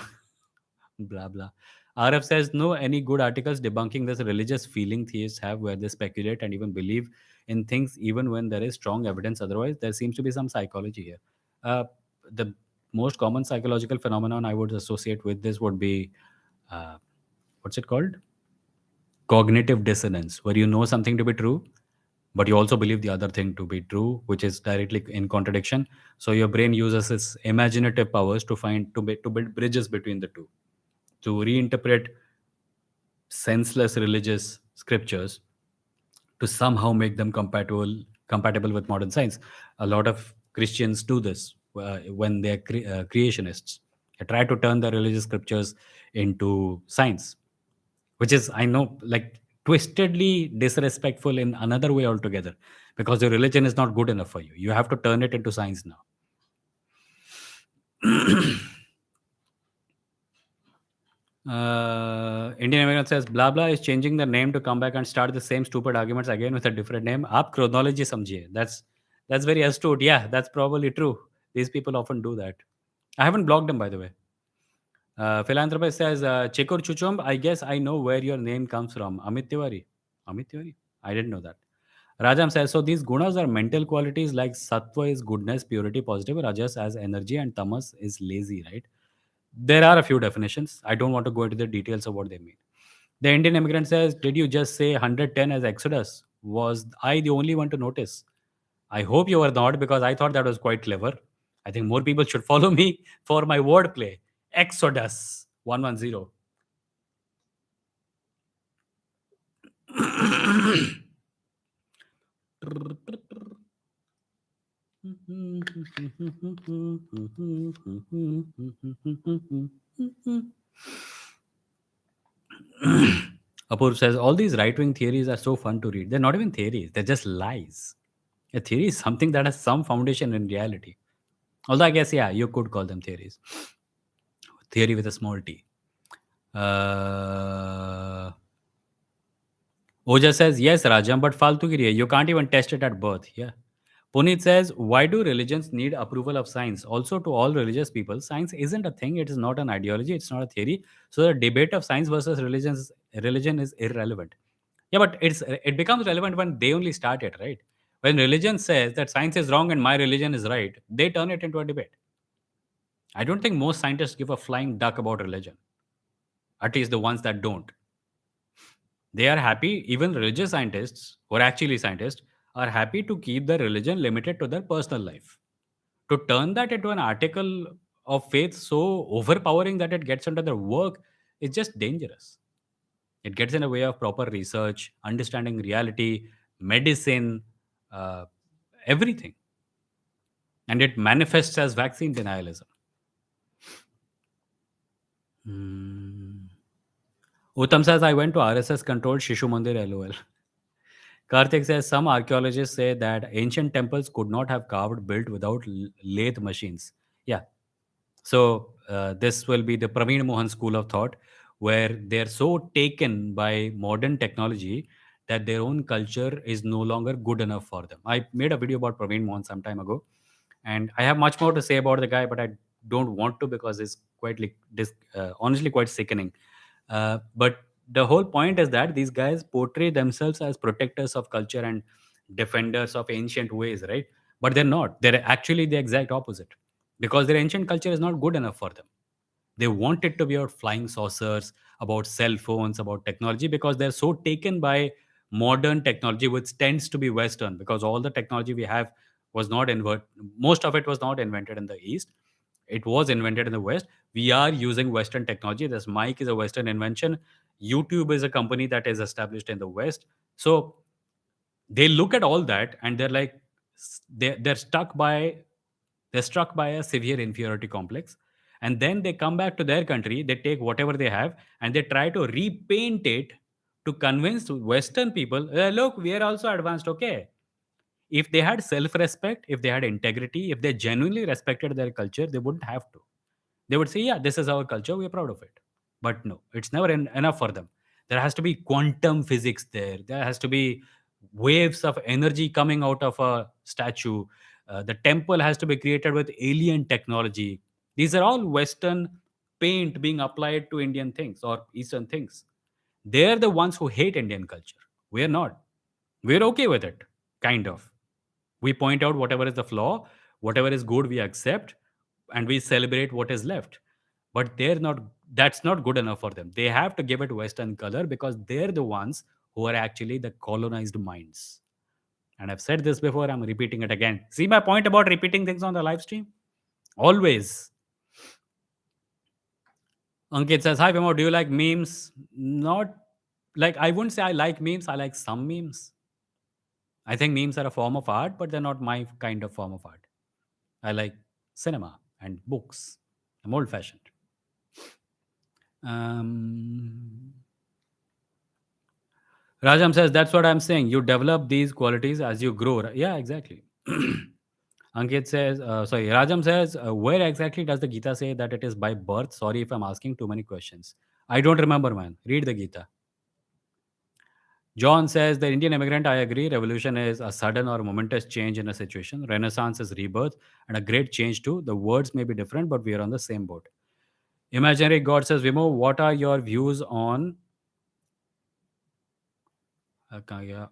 Speaker 1: Blah blah. RF says no any good articles debunking this religious feeling theists have where they speculate and even believe in things even when there is strong evidence otherwise. There seems to be some psychology here. The most common psychological phenomenon I would associate with this would be what's it called? Cognitive dissonance, where you know something to be true, but you also believe the other thing to be true, which is directly in contradiction. So your brain uses its imaginative powers to to build bridges between the two, to reinterpret senseless religious scriptures to somehow make them compatible with modern science. A lot of Christians do this when they're creationists. They try to turn the religious scriptures into science, which is, I know, like twistedly disrespectful in another way altogether, because your religion is not good enough for you. You have to turn it into science now. Indian American says blah blah is changing the name to come back and start the same stupid arguments again with a different name. Aap chronology samjhiye. That's very astute. Yeah, that's probably true. These people often do that. I haven't blocked them, by the way. Philanthropist says, Chekur Chuchum, I guess I know where your name comes from. Amit Tiwari. Amit Tiwari? I didn't know that. Rajam says, so these gunas are mental qualities like sattva is goodness, purity, positive, rajas as energy, and tamas is lazy, right? There are a few definitions. I don't want to go into the details of what they mean. The Indian immigrant says, did you just say 110 as Exodus? Was I the only one to notice? I hope you were not, because I thought that was quite clever. I think more people should follow me for my wordplay. Exodus 110. Apurv says, all these right-wing theories are so fun to read. They're not even theories. They're just lies. A theory is something that has some foundation in reality. Although I guess, yeah, you could call them theories. Theory with a small t. Uh, Oja says, yes, Rajam, but faltu ki hai. You can't even test it at birth. Yeah. Puneet says, why do religions need approval of science? Also, to all religious people, science isn't a thing. It is not an ideology. It's not a theory. So the debate of science versus religion is irrelevant. Yeah, but it becomes relevant when they only start it, right? When religion says that science is wrong and my religion is right, they turn it into a debate. I don't think most scientists give a flying duck about religion. At least the ones that don't. They are happy, even religious scientists, who are actually scientists, are happy to keep their religion limited to their personal life. To turn that into an article of faith so overpowering that it gets into their work is just dangerous. It gets in the way of proper research, understanding reality, medicine, uh, everything. And it manifests as vaccine denialism. Hmm. Uttam says, I went to RSS controlled Shishu Mandir LOL. Karthik says some archaeologists say that ancient temples could not have carved built without lathe machines. Yeah. So this will be the Praveen Mohan school of thought, where they're so taken by modern technology that their own culture is no longer good enough for them. I made a video about Praveen Mohan some time ago, and I have much more to say about the guy, but I don't want to because it's quite honestly quite sickening. But the whole point is that these guys portray themselves as protectors of culture and defenders of ancient ways, right? But they're not. They're actually the exact opposite because their ancient culture is not good enough for them. They want it to be about flying saucers, about cell phones, about technology because they're so taken by modern technology, which tends to be Western because all the technology we have was not most of it was not invented in the East. It was invented in the West. We are using Western technology. This mic is a Western invention. YouTube is a company that is established in the West. So they look at all that and they're like, they're stuck by they're struck by a severe inferiority complex. And then they come back to their country, they take whatever they have, and they try to repaint it to convince Western people, look, we are also advanced, okay? If they had self respect, if they had integrity, if they genuinely respected their culture, they wouldn't have to. They would say, yeah, this is our culture, we're proud of it. But no, it's never enough for them. There has to be quantum physics there. There has to be waves of energy coming out of a statue. The temple has to be created with alien technology. These are all Western paint being applied to Indian things or Eastern things. They're the ones who hate Indian culture. We're not. We're okay with it, kind of. We point out whatever is the flaw, whatever is good, we accept, and we celebrate what is left. But they're not. That's not good enough for them. They have to give it Western color because they're the ones who are actually the colonized minds. And I've said this before. I'm repeating it again. See my point about repeating things on the live stream? Always. Ankit says, "Hi Vimoh, do you like memes?" Not like I wouldn't say I like memes. I like some memes. I think memes are a form of art, but they're not my kind of form of art. I like cinema and books. I'm old fashioned. Um, Rajam says, that's what I'm saying. You develop these qualities as you grow. Yeah, exactly. Ankit says, sorry, Rajam says, where exactly does the Gita say that it is by birth? Sorry if I'm asking too many questions. I don't remember, man. Read the Gita. John says, the Indian immigrant, I agree. Revolution is a sudden or momentous change in a situation. Renaissance is rebirth and a great change too. The words may be different, but we are on the same boat. Imaginary God says, Vimo, what are your views on yeah.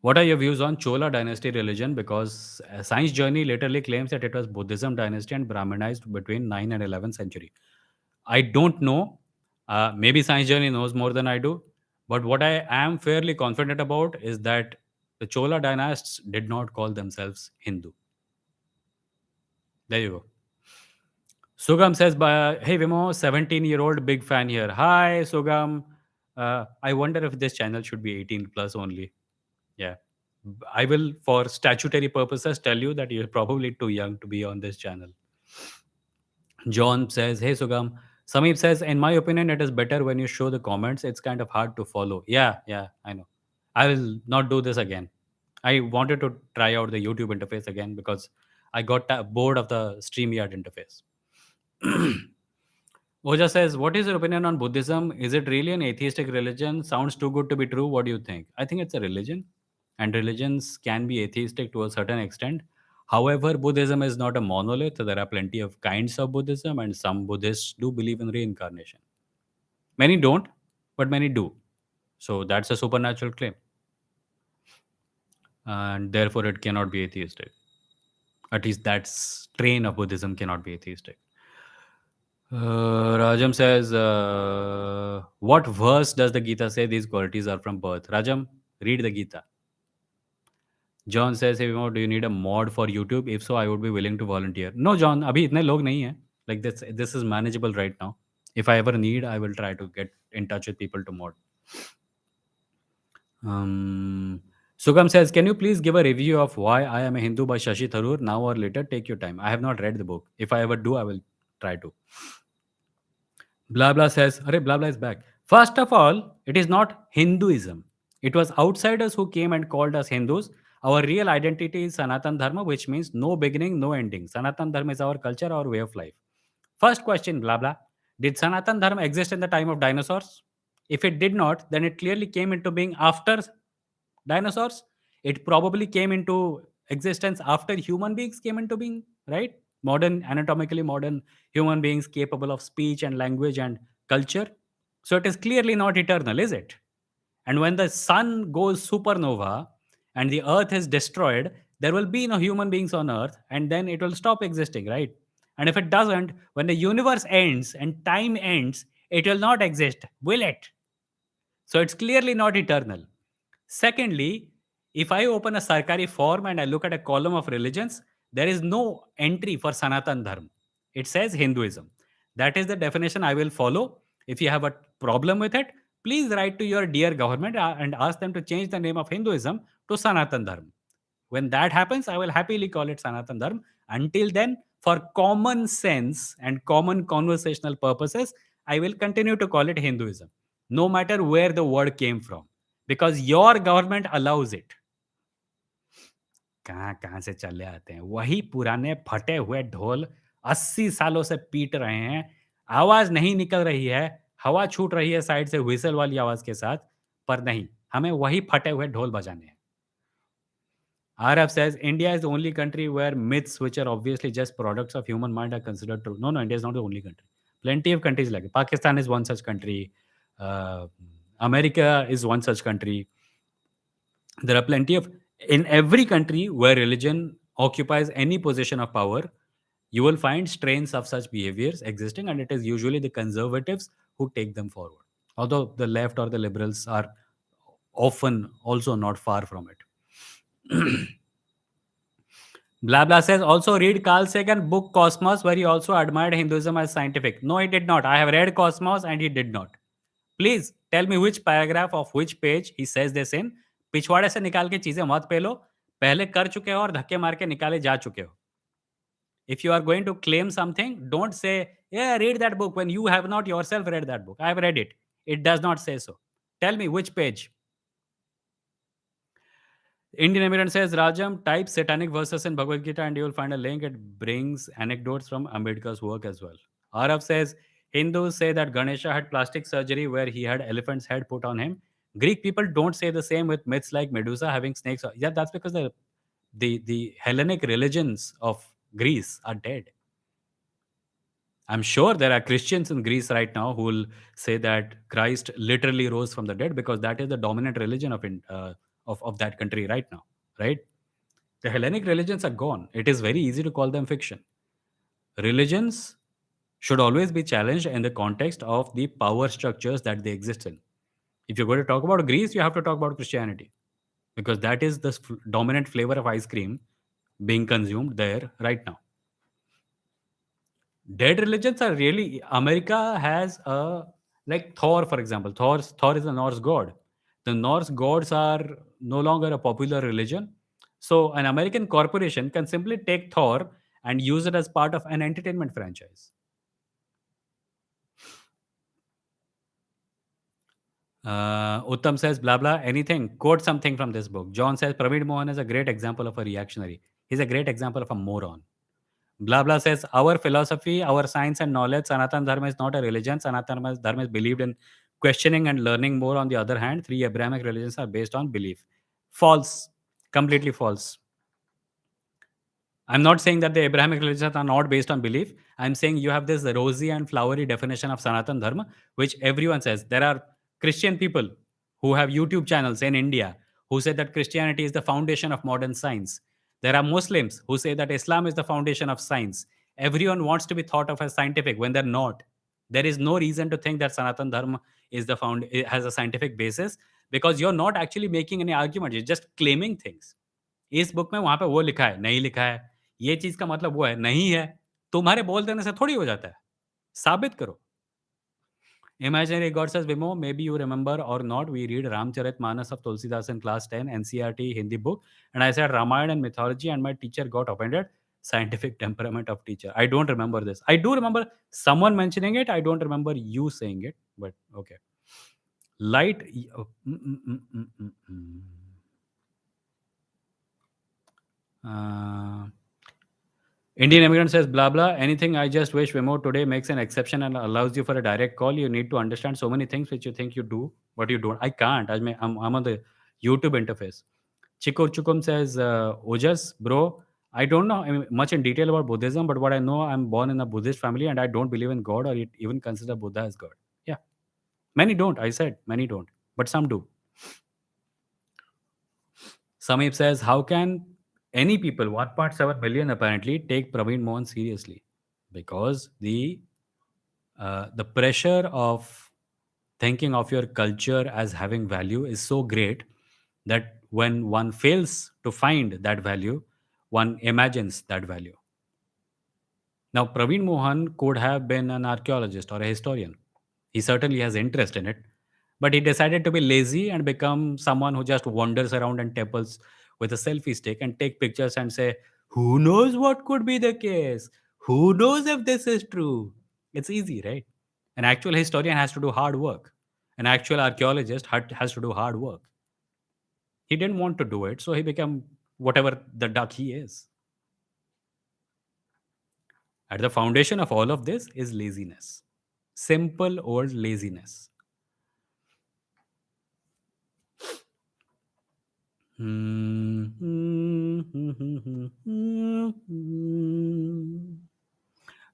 Speaker 1: What are your views on Chola dynasty religion? Because Science Journey literally claims that it was Buddhism dynasty and Brahminized between 9 and 11th century. I don't know. Maybe Science Journey knows more than I do. But what I am fairly confident about is that the Chola dynasts did not call themselves Hindu. There you go. Sugam says, hey Vimo, 17-year-old big fan here. Hi, Sugam. I wonder if this channel should be 18 plus only. Yeah. I will, for statutory purposes, tell you that you're probably too young to be on this channel. John says, hey Sugam. Samip says, in my opinion, it is better when you show the comments. It's kind of hard to follow. Yeah, I know. I will not do this again. I wanted to try out the YouTube interface again because I got bored of the StreamYard interface. Oja says, "What is your opinion on Buddhism? Is it really an atheistic religion? Sounds too good to be true. What do you think?" I think it's a religion, and religions can be atheistic to a certain extent. However, Buddhism is not a monolith. There are plenty of kinds of Buddhism, and some Buddhists do believe in reincarnation. Many don't, but many do. So that's a supernatural claim, and therefore it cannot be atheistic. At least that strain of Buddhism cannot be atheistic. Rajam says, "What verse does the Gita say these qualities are from birth?" Rajam, read the Gita. John says, "Hey, Vimoh, do you need a mod for YouTube? If so, I would be willing to volunteer." No, John, अभी इतने लोग नहीं हैं. Like this is manageable right now. If I ever need, I will try to get in touch with people to mod. Sugam says, "Can you please give a review of Why I Am a Hindu by Shashi Tharoor? Now or later, take your time. I have not read the book. If I ever do, I will try to." Blah blah says, "Arey, blah blah is back." First of all, it is not Hinduism. It was outsiders who came and called us Hindus. Our real identity is Sanatan Dharma, which means no beginning, no ending. Sanatan Dharma is our culture, our way of life. First question, blah blah. Did Sanatan Dharma exist in the time of dinosaurs? If it did not, then it clearly came into being after dinosaurs. It probably came into existence after human beings came into being, right? Modern, anatomically modern human beings capable of speech and language and culture. So it is clearly not eternal, is it? And when the sun goes supernova and the earth is destroyed, there will be no human beings on earth and then it will stop existing, right? And if it doesn't, when the universe ends and time ends, it will not exist, will it? So it's clearly not eternal. Secondly, if I open a Sarkari form and I look at a column of religions, there is no entry for Sanatan Dharma. It says Hinduism. That is the definition I will follow. If you have a problem with it, please write to your dear government and ask them to change the name of Hinduism to Sanatan Dharma. When that happens, I will happily call it Sanatan Dharma. Until then, for common sense and common conversational purposes, I will continue to call it Hinduism, no matter where the word came from, because your government allows it. कहाँ कहाँ से चले आते हैं वही पुराने फटे हुए ढोल 80 सालों से पीट रहे हैं. आवाज नहीं निकल रही है, हवा छूट रही है साइड से व्हिसल वाली आवाज के साथ, पर नहीं, हमें वही फटे हुए ढोल बजाने हैं. RF says India is the only country where myths, which are obviously just products of human mind, are considered true. No, no, India is not the only country. Plenty of countries like it. Pakistan is one such country. Uh, America is one such country. There are plenty of, in every country where religion occupies any position of power, you will find strains of such behaviors existing, and it is usually the conservatives who take them forward. Although the left or the liberals are often also not far from it. Blah blah says also read Carl Sagan book Cosmos, where he also admired Hinduism as scientific. No, he did not. I have read Cosmos and he did not. Please tell me which paragraph of which page he says this in. पिछवाड़े से निकाल के चीजें मत पेलो, पहले कर चुके हो और धक्के मार के निकाले जा चुके हो. If you are going to claim something, don't say, yeah, read that book when you have not yourself read that book. I have read it. It does not say so. Tell me which page. Indian Immigrant says, Rajam, type satanic verses in Bhagavad Gita and you will find a link. It brings anecdotes from Ambedkar's work as well. Arav says, Hindus say that Ganesha had plastic surgery where he had elephant's head put on him. Greek people don't say the same with myths like Medusa having snakes. Yeah, that's because the Hellenic religions of Greece are dead. I'm sure there are Christians in Greece right now who will say that Christ literally rose from the dead because that is the dominant religion of that country right now, right? The Hellenic religions are gone. It is very easy to call them fiction. Religions should always be challenged in the context of the power structures that they exist in. If you're going to talk about Greece, you have to talk about Christianity because that is the dominant flavor of ice cream being consumed there right now. Dead religions are really, America has a, like Thor, for example. Thor is a Norse god. The Norse gods are no longer a popular religion. So an American corporation can simply take Thor and use it as part of an entertainment franchise. Uttam says, blah, blah, anything. Quote something from this book. John says, Praveed Mohan is a great example of a reactionary. He's a great example of a moron. Blah, blah says, our philosophy, our science and knowledge, Sanatan Dharma is not a religion. Sanatan Dharma is believed in questioning and learning more. On the other hand, three Abrahamic religions are based on belief. False. Completely false. I'm not saying that the Abrahamic religions are not based on belief. I'm saying you have this rosy and flowery definition of Sanatan Dharma, which everyone says. There are Christian people who have YouTube channels in India who say that Christianity is the foundation of modern science. There are Muslims who say that Islam is the foundation of science. Everyone wants to be thought of as scientific when they're not. There is no reason to think that Sanatan Dharma is the found it has a scientific basis because you're not actually making any argument. You're just claiming things. इस book में वहाँ पे वो लिखा है, नहीं लिखा है। ये चीज़ का मतलब वो है, नहीं है। तुम्हारे बोल देने से थोड़ी हो जाता है। साबित करो। Imaginary God says, Vimoh, maybe you remember or not, we read Ramcharitmanas of Tulsidas in class 10, NCRT Hindi book, and I said Ramayana and mythology, and my teacher got offended. Scientific temperament of teacher. I don't remember this. I do remember someone mentioning it. I don't remember you saying it, but okay. Light. Uh, Indian immigrant says, blah, blah. Anything I just wish Vimoh today makes an exception and allows you for a direct call. You need to understand so many things which you think you do, but you don't. I can't. I'm on the YouTube interface. Chikur Chukum says, Ojas, bro, I don't know much in detail about Buddhism, but what I know, I'm born in a Buddhist family and I don't believe in God or even consider Buddha as God. Yeah. Many don't. I said many don't, but some do. Samip says, how can any people, 1.7 million apparently, take Praveen Mohan seriously? Because the pressure of thinking of your culture as having value is so great that when one fails to find that value, one imagines that value. Now, Praveen Mohan could have been an archaeologist or a historian. He certainly has interest in it, but he decided to be lazy and become someone who just wanders around in temples with a selfie stick and take pictures and say, who knows what could be the case? Who knows if this is true? It's easy, right? An actual historian has to do hard work. An actual archaeologist has to do hard work. He didn't want to do it, so he became whatever the duck he is. At the foundation of all of this is laziness. Simple old laziness.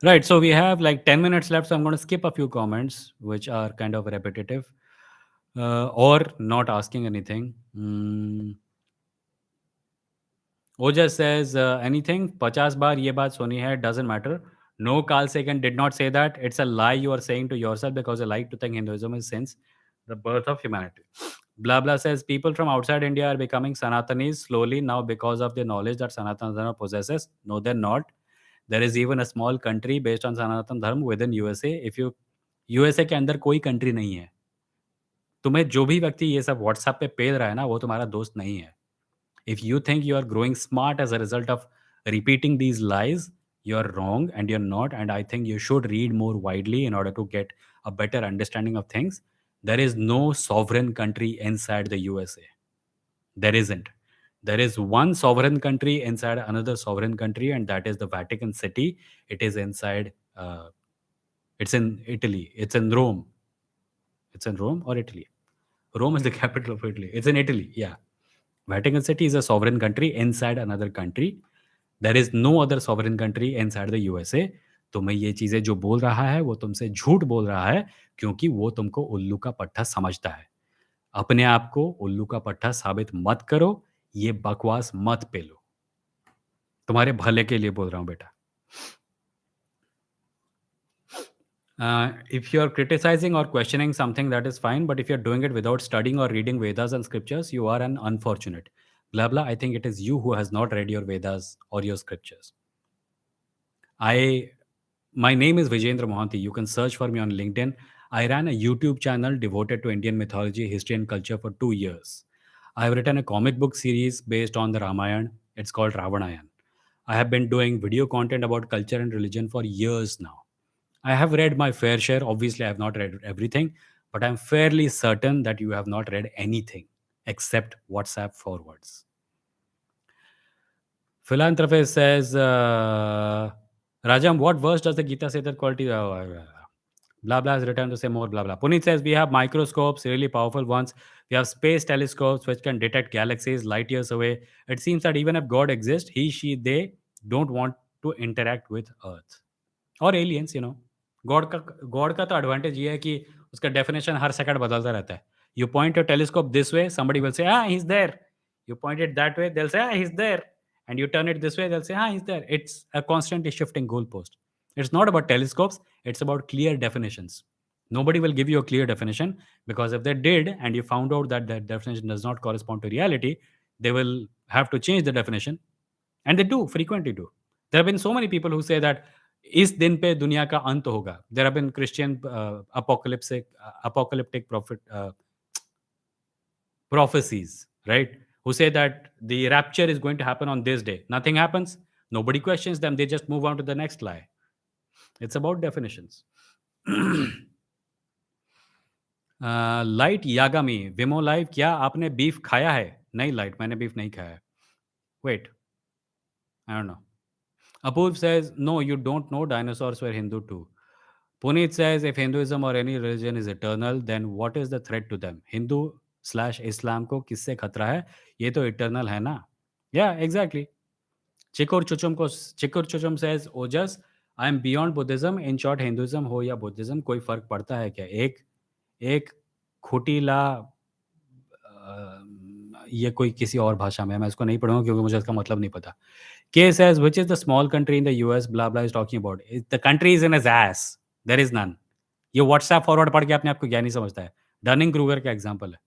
Speaker 1: Right, so we have like 10 minutes left, so I'm going to skip a few comments which are kind of repetitive or not asking anything. Ojas says, anything, 50 बार ये बात सुनी है, doesn't matter. No, Carl Sagan did not say that. It's a lie you are saying to yourself because you like to think Hinduism is since the birth of humanity. Blah blah says, people from outside India are becoming Sanatanis slowly now because of the knowledge that Sanatan Dharma possesses. No, they're not. There is even a small country based on Sanatan Dharma within USA. If you USA के अंदर कोई country नहीं है. तुम्हें जो भी व्यक्ति ये सब व्हाट्सएप पे पेल रहा है ना, वो तुम्हारा दोस्त नहीं है. If you think you are growing smart as a result of repeating these lies, you're wrong and you're not. And I think you should read more widely in order to get a better understanding of things. There is no sovereign country inside the USA. There isn't. There is one sovereign country inside another sovereign country, and that is the Vatican City. It is inside, it's in Italy. It's in Rome. It's in Rome or Italy? Rome is the capital of Italy. It's in Italy. Yeah. Vatican City is a sovereign country inside another country. There is no other sovereign country inside the USA. तुम्हें ये चीज़ें जो बोल रहा है वो तुमसे झूठ बोल रहा है क्योंकि वो तुमको उल्लू का पट्टा समझता है. अपने आप को उल्लू का पट्टा साबित मत करो. ये बकवास मत पेलो. तुम्हारे भले के लिए बोल रहा हूँ बेटा. If you're criticizing or questioning something, that is fine. But if you're doing it without studying or reading Vedas and scriptures, you are an unfortunate. Blah blah. I think it is you who has not read your Vedas or your scriptures. My name is Vijendra Mohanty. You can search for me on LinkedIn. I ran a YouTube channel devoted to Indian mythology, history, and culture for 2 years. I have written a comic book series based on the Ramayana. It's called Ravanayan. I have been doing video content about culture and religion for years now. I have read my fair share. Obviously, I have not read everything, but I'm fairly certain that you have not read anything except WhatsApp forwards. Philanthropist says, Rajam, what verse does the Gita say that quality? Blah blah is written to say more blah blah. Puneet says we have microscopes, really powerful ones. We have space telescopes which can detect galaxies light years away. It seems that even if God exists, he, she, they don't want to interact with Earth और aliens, you know. God का तो advantage ये है कि उसका definition हर second बदलता रहता है. You point your telescope this way, somebody will say, ah, he's there. You point it that way, they'll say, ah, he's there. And you turn it this way, they'll say, ah, he's there. It's a constantly shifting goalpost. It's not about telescopes, it's about clear definitions. Nobody will give you a clear definition, because if they did and you found out that that definition does not correspond to reality, they will have to change the definition, and they do frequently do. There have been so many people who say that इस दिन पे दुनिया का अंत होगा. There have been Christian apocalyptic prophecies, right? Who say that the rapture is going to happen on this day. Nothing happens. Nobody questions them. They just move on to the next lie. It's about definitions. Light Yagami विमो live, क्या आपने beef खाया है? नहीं light, मैंने beef नहीं खाया है. Wait, I don't know. Apurv says, no, you don't know dinosaurs were Hindu too. Puneet says, if Hinduism or any religion is eternal, then what is the threat to them? Hindu slash Islam को किससे खतरा है? ये तो eternal है ना? Yeah, exactly. चिकुर चुचुम says, Ojas, I am beyond Buddhism. In short, Hinduism हो या Buddhism, कोई फर्क पड़ता है क्या? एक खोटीला ये कोई किसी और भाषा में है, मैं इसको नहीं पढ़ूंगा क्योंकि मुझे इसका मतलब नहीं पता. K says, which is the small country in the US, blah blah is talking about. The country is in his ass. There is none. ये WhatsApp फॉरवर्ड पढ़ के अपने आप को ज्ञानी समझता है. डनिंग क्रूगर का एग्जाम्पल है.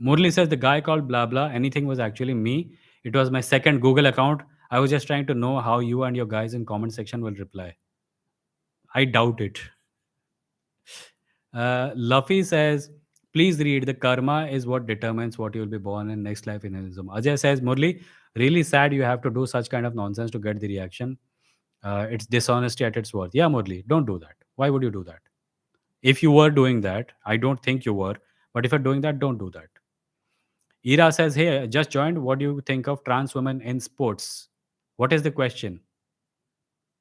Speaker 1: Murli says, the guy called blah blah, anything was actually me. It was my second Google account. I was just trying to know how you and your guys in comment section will reply. I doubt it. Luffy says, please read. The karma is what determines what you will be born in next life in Hinduism. Ajay says, Murli, really sad you have to do such kind of nonsense to get the reaction. It's dishonesty at its worst. Yeah, Murli, don't do that. Why would you do that? If you were doing that, I don't think you were, but if you're doing that, don't do that. Ira says, hey, I just joined. What do you think of trans women in sports? What is the question?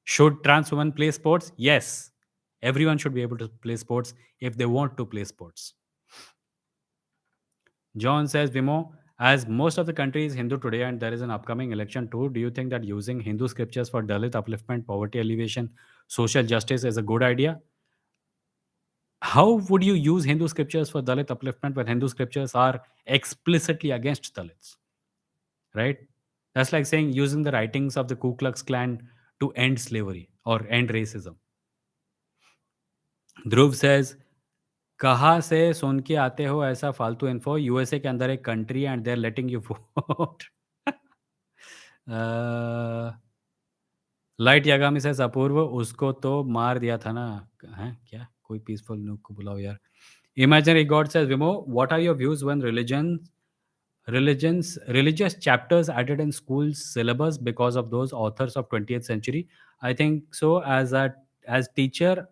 Speaker 1: Should trans women play sports? Yes. Everyone should be able to play sports if they want to play sports. John says, Vimoh, as most of the country is Hindu today and there is an upcoming election too, do you think that using Hindu scriptures for Dalit upliftment, poverty alleviation, social justice is a good idea? How would you use Hindu scriptures for Dalit upliftment when Hindu scriptures are explicitly against Dalits? Right? That's like saying using the writings of the Ku Klux Klan to end slavery or end racism. Dhruv says, कहाँ से सुन के आते हो ऐसा फालतू info? USA के अंदर एक country and they are letting you vote. Light Yagami से अपूर्व, उसको तो मार दिया था ना. हैं क्या? कोई पीसफुल नुक को बुलाओ यार. Imaginary God says, Vimoh, what are your views when religious chapters added in school's syllabus because of those authors of 20th century? I think so. As teacher,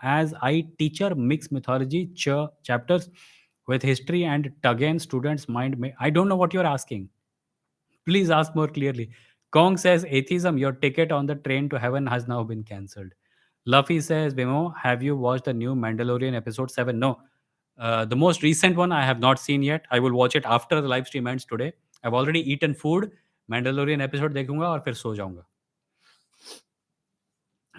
Speaker 1: as I teacher mix mythology chapters with history and again students mind may. I don't know what you're asking. Please ask more clearly. Kong says, atheism, your ticket on the train to heaven has now been cancelled. Luffy says, Vimoh, have you watched the new Mandalorian episode 7? No. The most recent one I have not seen yet. I will watch it after the live stream ends today. I've already eaten food. Mandalorian episode देखूंगा और फिर सो जाऊंगा.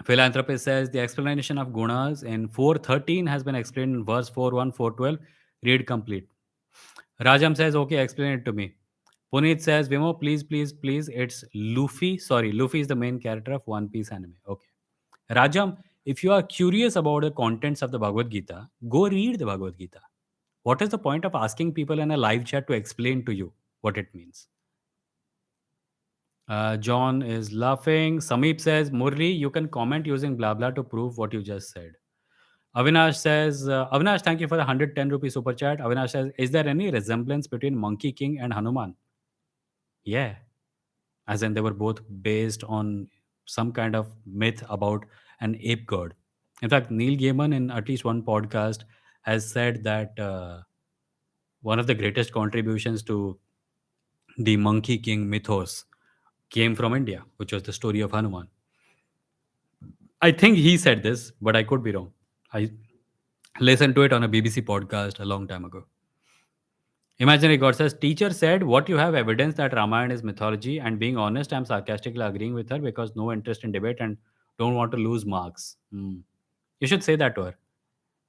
Speaker 1: Philanthropist says the explanation of gunas in 413 has been explained in verse 4:1, 4:12. Read complete. Rajam says, okay, explain it to me. Puneet says, Vimoh, please, please, please. It's Luffy. Sorry, Luffy is the main character of One Piece anime. Okay. Rajam, if you are curious about the contents of the Bhagavad Gita, go read the Bhagavad Gita. What is the point of asking people in a live chat to explain to you what it means? John is laughing. Sameep says, Murli, you can comment using blah blah to prove what you just said. Avinash says, Avinash, thank you for the 110 rupee super chat. Avinash says, is there any resemblance between Monkey King and Hanuman? Yeah. As in they were both based on some kind of myth about an ape god. In fact, Neil Gaiman, in at least one podcast, has said that one of the greatest contributions to the Monkey King mythos came from India, which was the story of Hanuman. I think he said this, but I could be wrong. I listened to it on a BBC podcast a long time ago. Imaginary God says, teacher said, what you have evidence that Ramayana is mythology, and being honest, I'm sarcastically agreeing with her because no interest in debate and don't want to lose marks. Hmm. You should say that to her.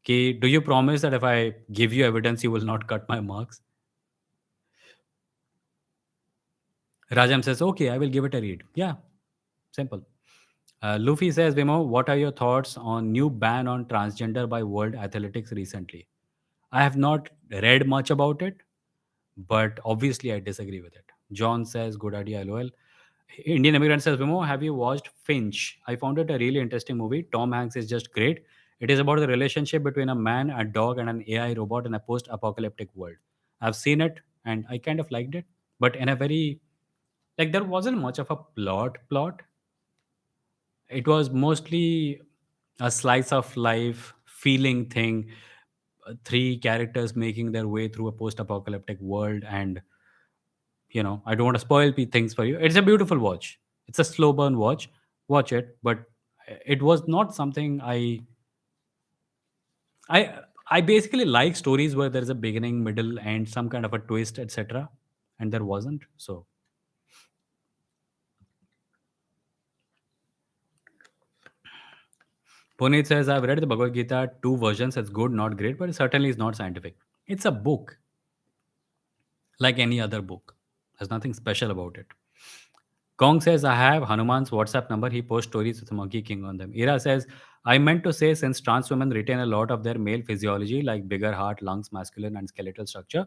Speaker 1: Ki, do you promise that if I give you evidence, you will not cut my marks? Rajam says, okay, I will give it a read. Yeah, simple. Luffy says, Vimoh, what are your thoughts on new ban on transgender by World Athletics recently? I have not read much about it, but obviously I disagree with it. John says, good idea, LOL. Indian immigrant says, Vimo, have you watched Finch? I found it a really interesting movie. Tom Hanks is just great. It is about the relationship between a man, a dog, and an AI robot in a post apocalyptic world. I've seen it and I kind of liked it, but in a very, like, there wasn't much of a plot. It was mostly a slice of life feeling thing. Three characters making their way through a post apocalyptic world, and I don't want to spoil things for you. It's a beautiful watch. It's a slow burn watch. Watch it, but it was not something I basically like stories where there's a beginning, middle, and some kind of a twist, etc. And there wasn't. So Puneet says, I've read the Bhagavad Gita, two versions. It's good, not great, but it certainly is not scientific. It's a book, like any other book. There's nothing special about it. Kong says, I have Hanuman's WhatsApp number. He posts stories with Monkey King on them. Ira says, I meant to say, since trans women retain a lot of their male physiology, like bigger heart, lungs, masculine, and skeletal structure,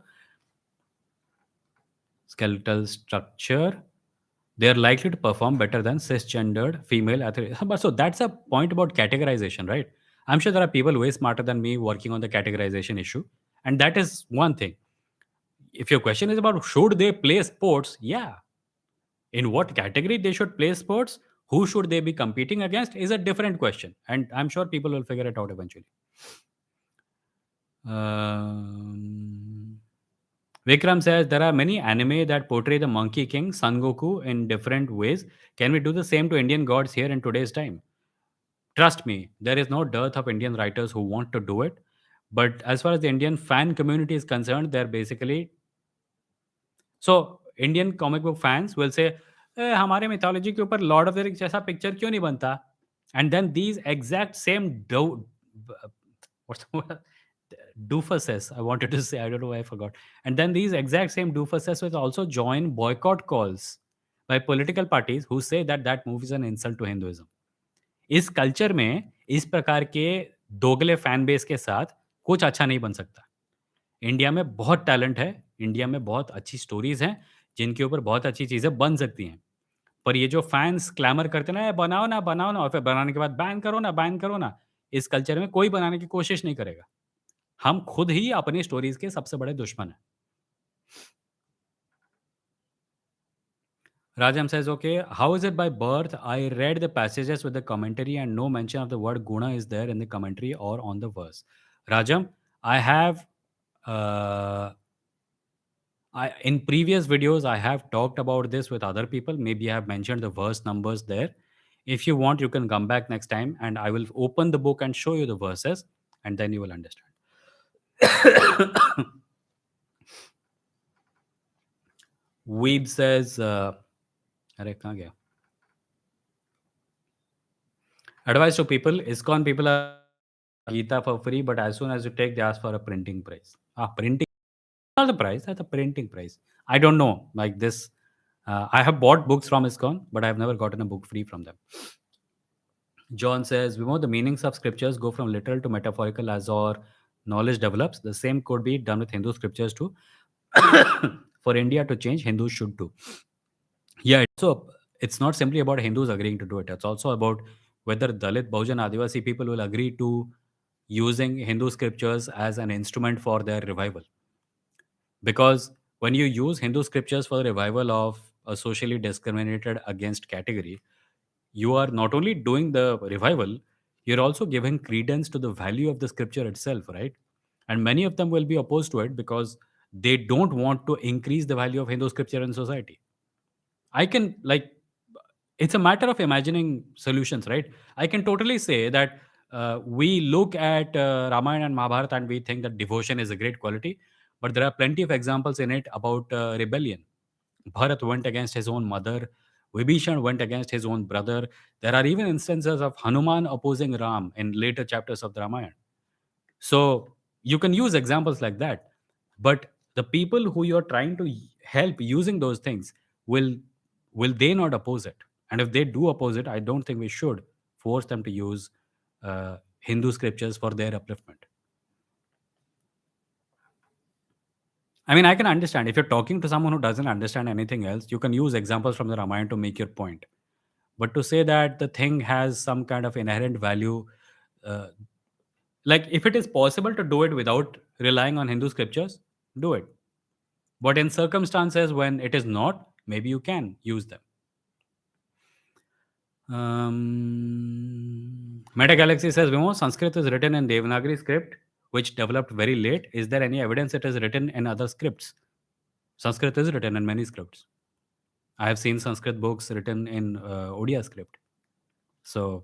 Speaker 1: they are likely to perform better than cisgendered female athletes. But so that's a point about categorization, right? I'm sure there are people way smarter than me working on the categorization issue. And that is one thing. If your question is about should they play sports, yeah, in what category they should play sports, who should they be competing against is a different question, and I'm sure people will figure it out eventually. um, Vikram says there are many anime that portray the Monkey King Son Goku in different ways. Can we do the same to Indian gods here in today's time? Trust me, there is no dearth of Indian writers who want to do it, but as far as the Indian fan community is concerned, they're basically, so Indian comic book fans will say हमारे mythology के ऊपर Lord of the Rings जैसा picture क्यों नहीं बनता and then these exact same doofuses, I wanted to say, I don't know why I forgot. And then these exact same doofuses will also join boycott calls by political parties who say that that movie is an insult to Hinduism. इस culture में इस प्रकार के दोगले fan base के साथ कुछ अच्छा नहीं बन सकता. इंडिया में बहुत टैलेंट है, इंडिया में बहुत अच्छी स्टोरीज़ हैं, जिनके ऊपर बहुत अच्छी चीज़ें बन सकती हैं। पर ये जो फैन्स क्लैमर करते हैं ना, "ये बनाओ ना" और फिर बनाने के बाद बैन करो ना, इस कल्चर में कोई बनाने की कोशिश नहीं करेगा। हम खुद ही अपनी स्टोरीज़ के सबसे बड़े दुश्मन हैं। Rajam says, okay, how is it by birth? I read the passages with the commentary and no mention of the word guna is there in the commentary or on the verse. Rajam, I have in previous videos, I have talked about this with other people. Maybe I have mentioned the verse numbers there. If you want, you can come back next time and I will open the book and show you the verses, and then you will understand. Weeb says, अरे कहाँ गया? Advice to people, ISKCON people are Gita for free, but as soon as you take, they ask for a printing price. Printing, not the price, that's a printing price. I don't know. Like this, I have bought books from ISKCON, but I have never gotten a book free from them. John says, Vimo, the meanings of scriptures go from literal to metaphorical as our knowledge develops. The same could be done with Hindu scriptures too. For India to change, Hindus should too. Yeah, so it's not simply about Hindus agreeing to do it. It's also about whether Dalit, Bahujan, Adivasi people will agree to using Hindu scriptures as an instrument for their revival. Because when you use Hindu scriptures for the revival of a socially discriminated against category, you are not only doing the revival, you're also giving credence to the value of the scripture itself, right? And many of them will be opposed to it because they don't want to increase the value of Hindu scripture in society. I can, like, it's a matter of imagining solutions, right? I can totally say that we look at Ramayana and Mahabharata and we think that devotion is a great quality, but there are plenty of examples in it about rebellion. Bharat went against his own mother. Vibhishan went against his own brother. There are even instances of Hanuman opposing Ram in later chapters of the Ramayana. So you can use examples like that, but the people who you're trying to help using those things will will they not oppose it? And if they do oppose it, I don't think we should force them to use Hindu scriptures for their upliftment. I mean, I can understand if you're talking to someone who doesn't understand anything else, you can use examples from the Ramayana to make your point. But to say that the thing has some kind of inherent value, uh, like if it is possible to do it without relying on Hindu scriptures, do it. But in circumstances when it is not, maybe you can use them. Meta Galaxy says, Vimoh, Sanskrit is written in Devanagari script, which developed very late. Is there any evidence it is written in other scripts? Sanskrit is written in many scripts. I have seen Sanskrit books written in Odia script. So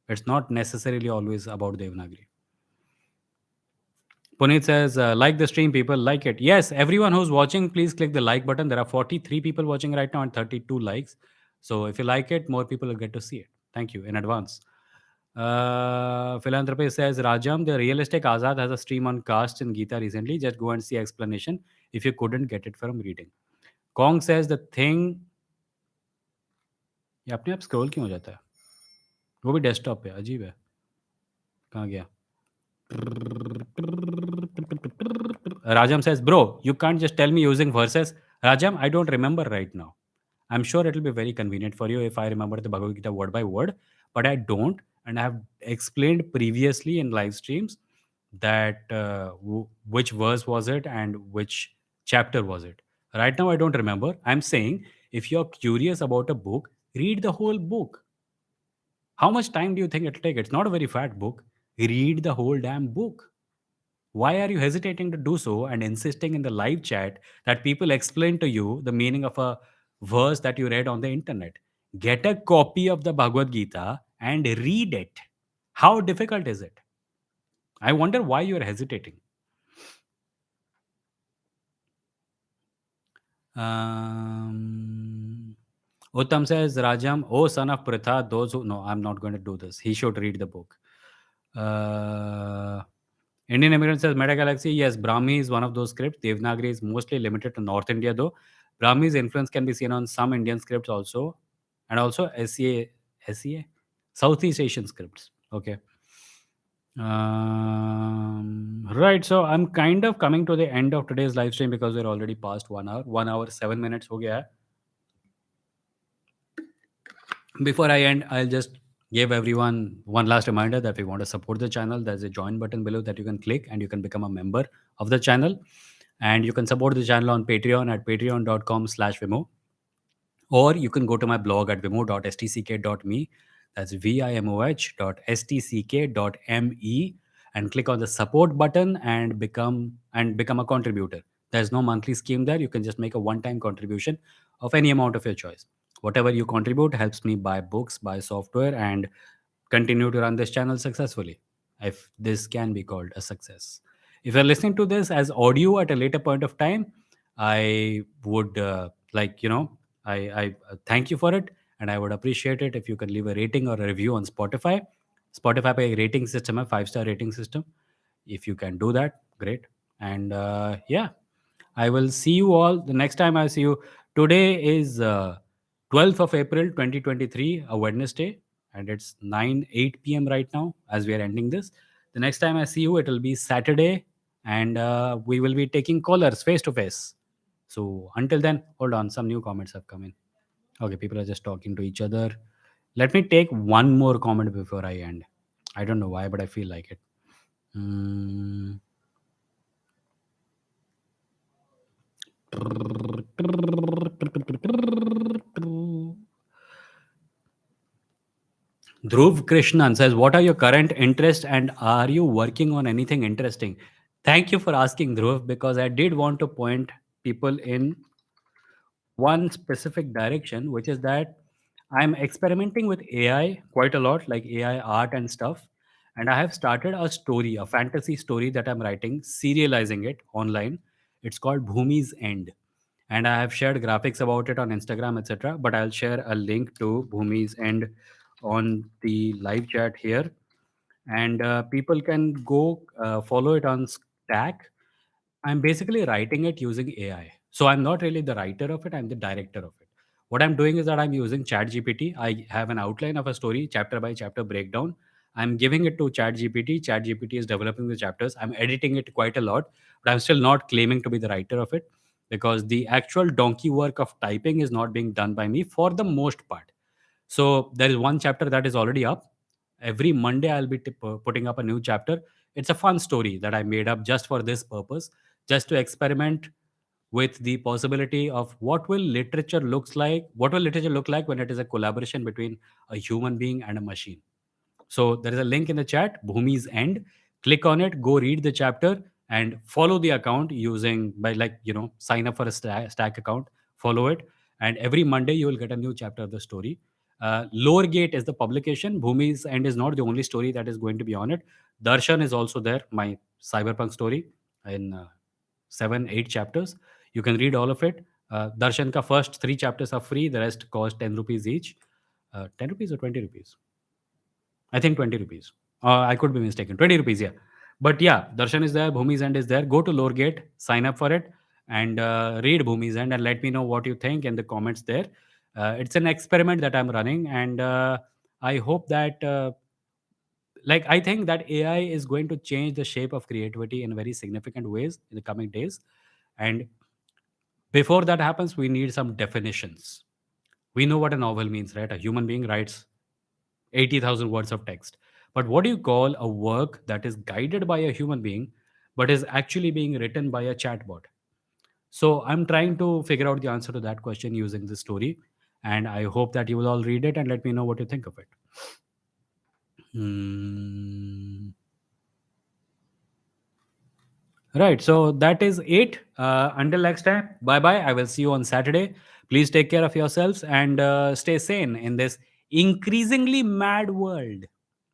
Speaker 1: it's not necessarily always about Devanagari. Puneet says, like the stream, people like it. Yes, everyone who's watching, please click the like button. There are 43 people watching right now and 32 likes. So if you like it, more people will get to see it. Thank you in advance. Philanthropy says, Rajam, the realistic Azad has a stream on caste in Gita recently. Just go and see explanation if you couldn't get it from reading. Kong says the thing. ये अपने आप scroll क्यों हो जाता है वो भी desktop पे अजीब है कहाँ गया Rajam says, Bro, you can't just tell me using verses. Rajam, I don't remember right now. I'm sure it'll be very convenient for you if I remember the Bhagavad Gita word by word, but I don't. And I have explained previously in live streams that which verse was it and which chapter was it. Right now, I don't remember. I'm saying if you're curious about a book, read the whole book. How much time do you think it'll take? It's not a very fat book. Read the whole damn book. Why are you hesitating to do so and insisting in the live chat that people explain to you the meaning of a verse that you read on the internet? Get a copy of the Bhagavad Gita and read it. How difficult is it? I wonder why you are hesitating. Um, Uttam says, Rajam, oh son of Pritha, those who. No, I'm not going to do this. He should read the book. Uh, Indian Immigrant says, Meta Galaxy, yes, Brahmi is one of those scripts. Devanagari is mostly limited to North India, though. Brahmi's influence can be seen on some Indian scripts also, and also SEA, Southeast Asian scripts. Okay. Right. So I'm kind of coming to the end of today's live stream because we're already past 1 hour. 1 hour, 7 minutes. Ho gaya hai. Before I end, I'll just give everyone one last reminder that if you want to support the channel, there's a join button below that you can click and you can become a member of the channel. And you can support the channel on Patreon at patreon.com/Vimoh. Or you can go to my blog at vimoh.stck.me. That's vimoh.stck.me and click on the support button and become a contributor. There's no monthly scheme there. You can just make a one-time contribution of any amount of your choice. Whatever you contribute helps me buy books, buy software, and continue to run this channel successfully. If this can be called a success. If you're listening to this as audio at a later point of time, I would I thank you for it, and I would appreciate it if you can leave a rating or a review on Spotify. Spotify पे एक rating system है, 5-star rating system. If you can do that, great. And yeah, I will see you all the next time I see you. Today is 12th of April 2023, a Wednesday, and it's 9:08 p.m. right now as we are ending this. The next time I see you, it will be Saturday, and we will be taking callers face to face. So until then, hold on, some new comments have come in. Okay, people are just talking to each other. Let me take one more comment before I end. I don't know why, but I feel like it. Mm. Dhruv Krishnan says, "What are your current interests and are you working on anything interesting?" Thank you for asking, Dhruv, because I did want to point people in one specific direction, which is that I'm experimenting with AI quite a lot, like AI art and stuff. And I have started a story, a fantasy story that I'm writing, serializing it online. It's called Bhumi's End. And I have shared graphics about it on Instagram, etc. But I'll share a link to Bhumi's End on the live chat here. And people can go follow it on Stack. I'm basically writing it using AI. So I'm not really the writer of it, I'm the director of it. What I'm doing is that I'm using ChatGPT. I have an outline of a story, chapter by chapter breakdown. I'm giving it to ChatGPT. ChatGPT is developing the chapters. I'm editing it quite a lot, but I'm still not claiming to be the writer of it because the actual donkey work of typing is not being done by me for the most part. So there is one chapter that is already up. Every Monday, I'll be putting up a new chapter. It's a fun story that I made up just for this purpose, just to experiment with the possibility of what will literature look like when it is a collaboration between a human being and a machine. So there is a link in the chat, Bhumi's End. Click on it, go read the chapter, and follow the account using by sign up for a stack account, follow it, and every Monday you will get a new chapter of the story. Lower Gate is the publication. Bhumi's End is not the only story that is going to be on it. Darshan is also there, my cyberpunk story in 7 8 chapters. You can read all of it. Darshan ka first 3 chapters are free. The rest cost 10 rupees each. 10 rupees or 20 rupees? I think 20 rupees. I could be mistaken. 20 rupees, yeah. But yeah, Darshan is there, Bhumi's End is there. Go to Lower Gate, sign up for it, and read Bhumi's End and let me know what you think in the comments there. It's an experiment that I'm running, and I hope that, I think that AI is going to change the shape of creativity in very significant ways in the coming days. And before that happens, we need some definitions. We know what a novel means, right? A human being writes 80,000 words of text. But what do you call a work that is guided by a human being, but is actually being written by a chatbot? So I'm trying to figure out the answer to that question using this story. And I hope that you will all read it and let me know what you think of it. Hmm. Right. So that is it. Until next time, bye bye. I will see you on Saturday. Please take care of yourselves and stay sane in this increasingly mad world.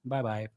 Speaker 1: Bye bye.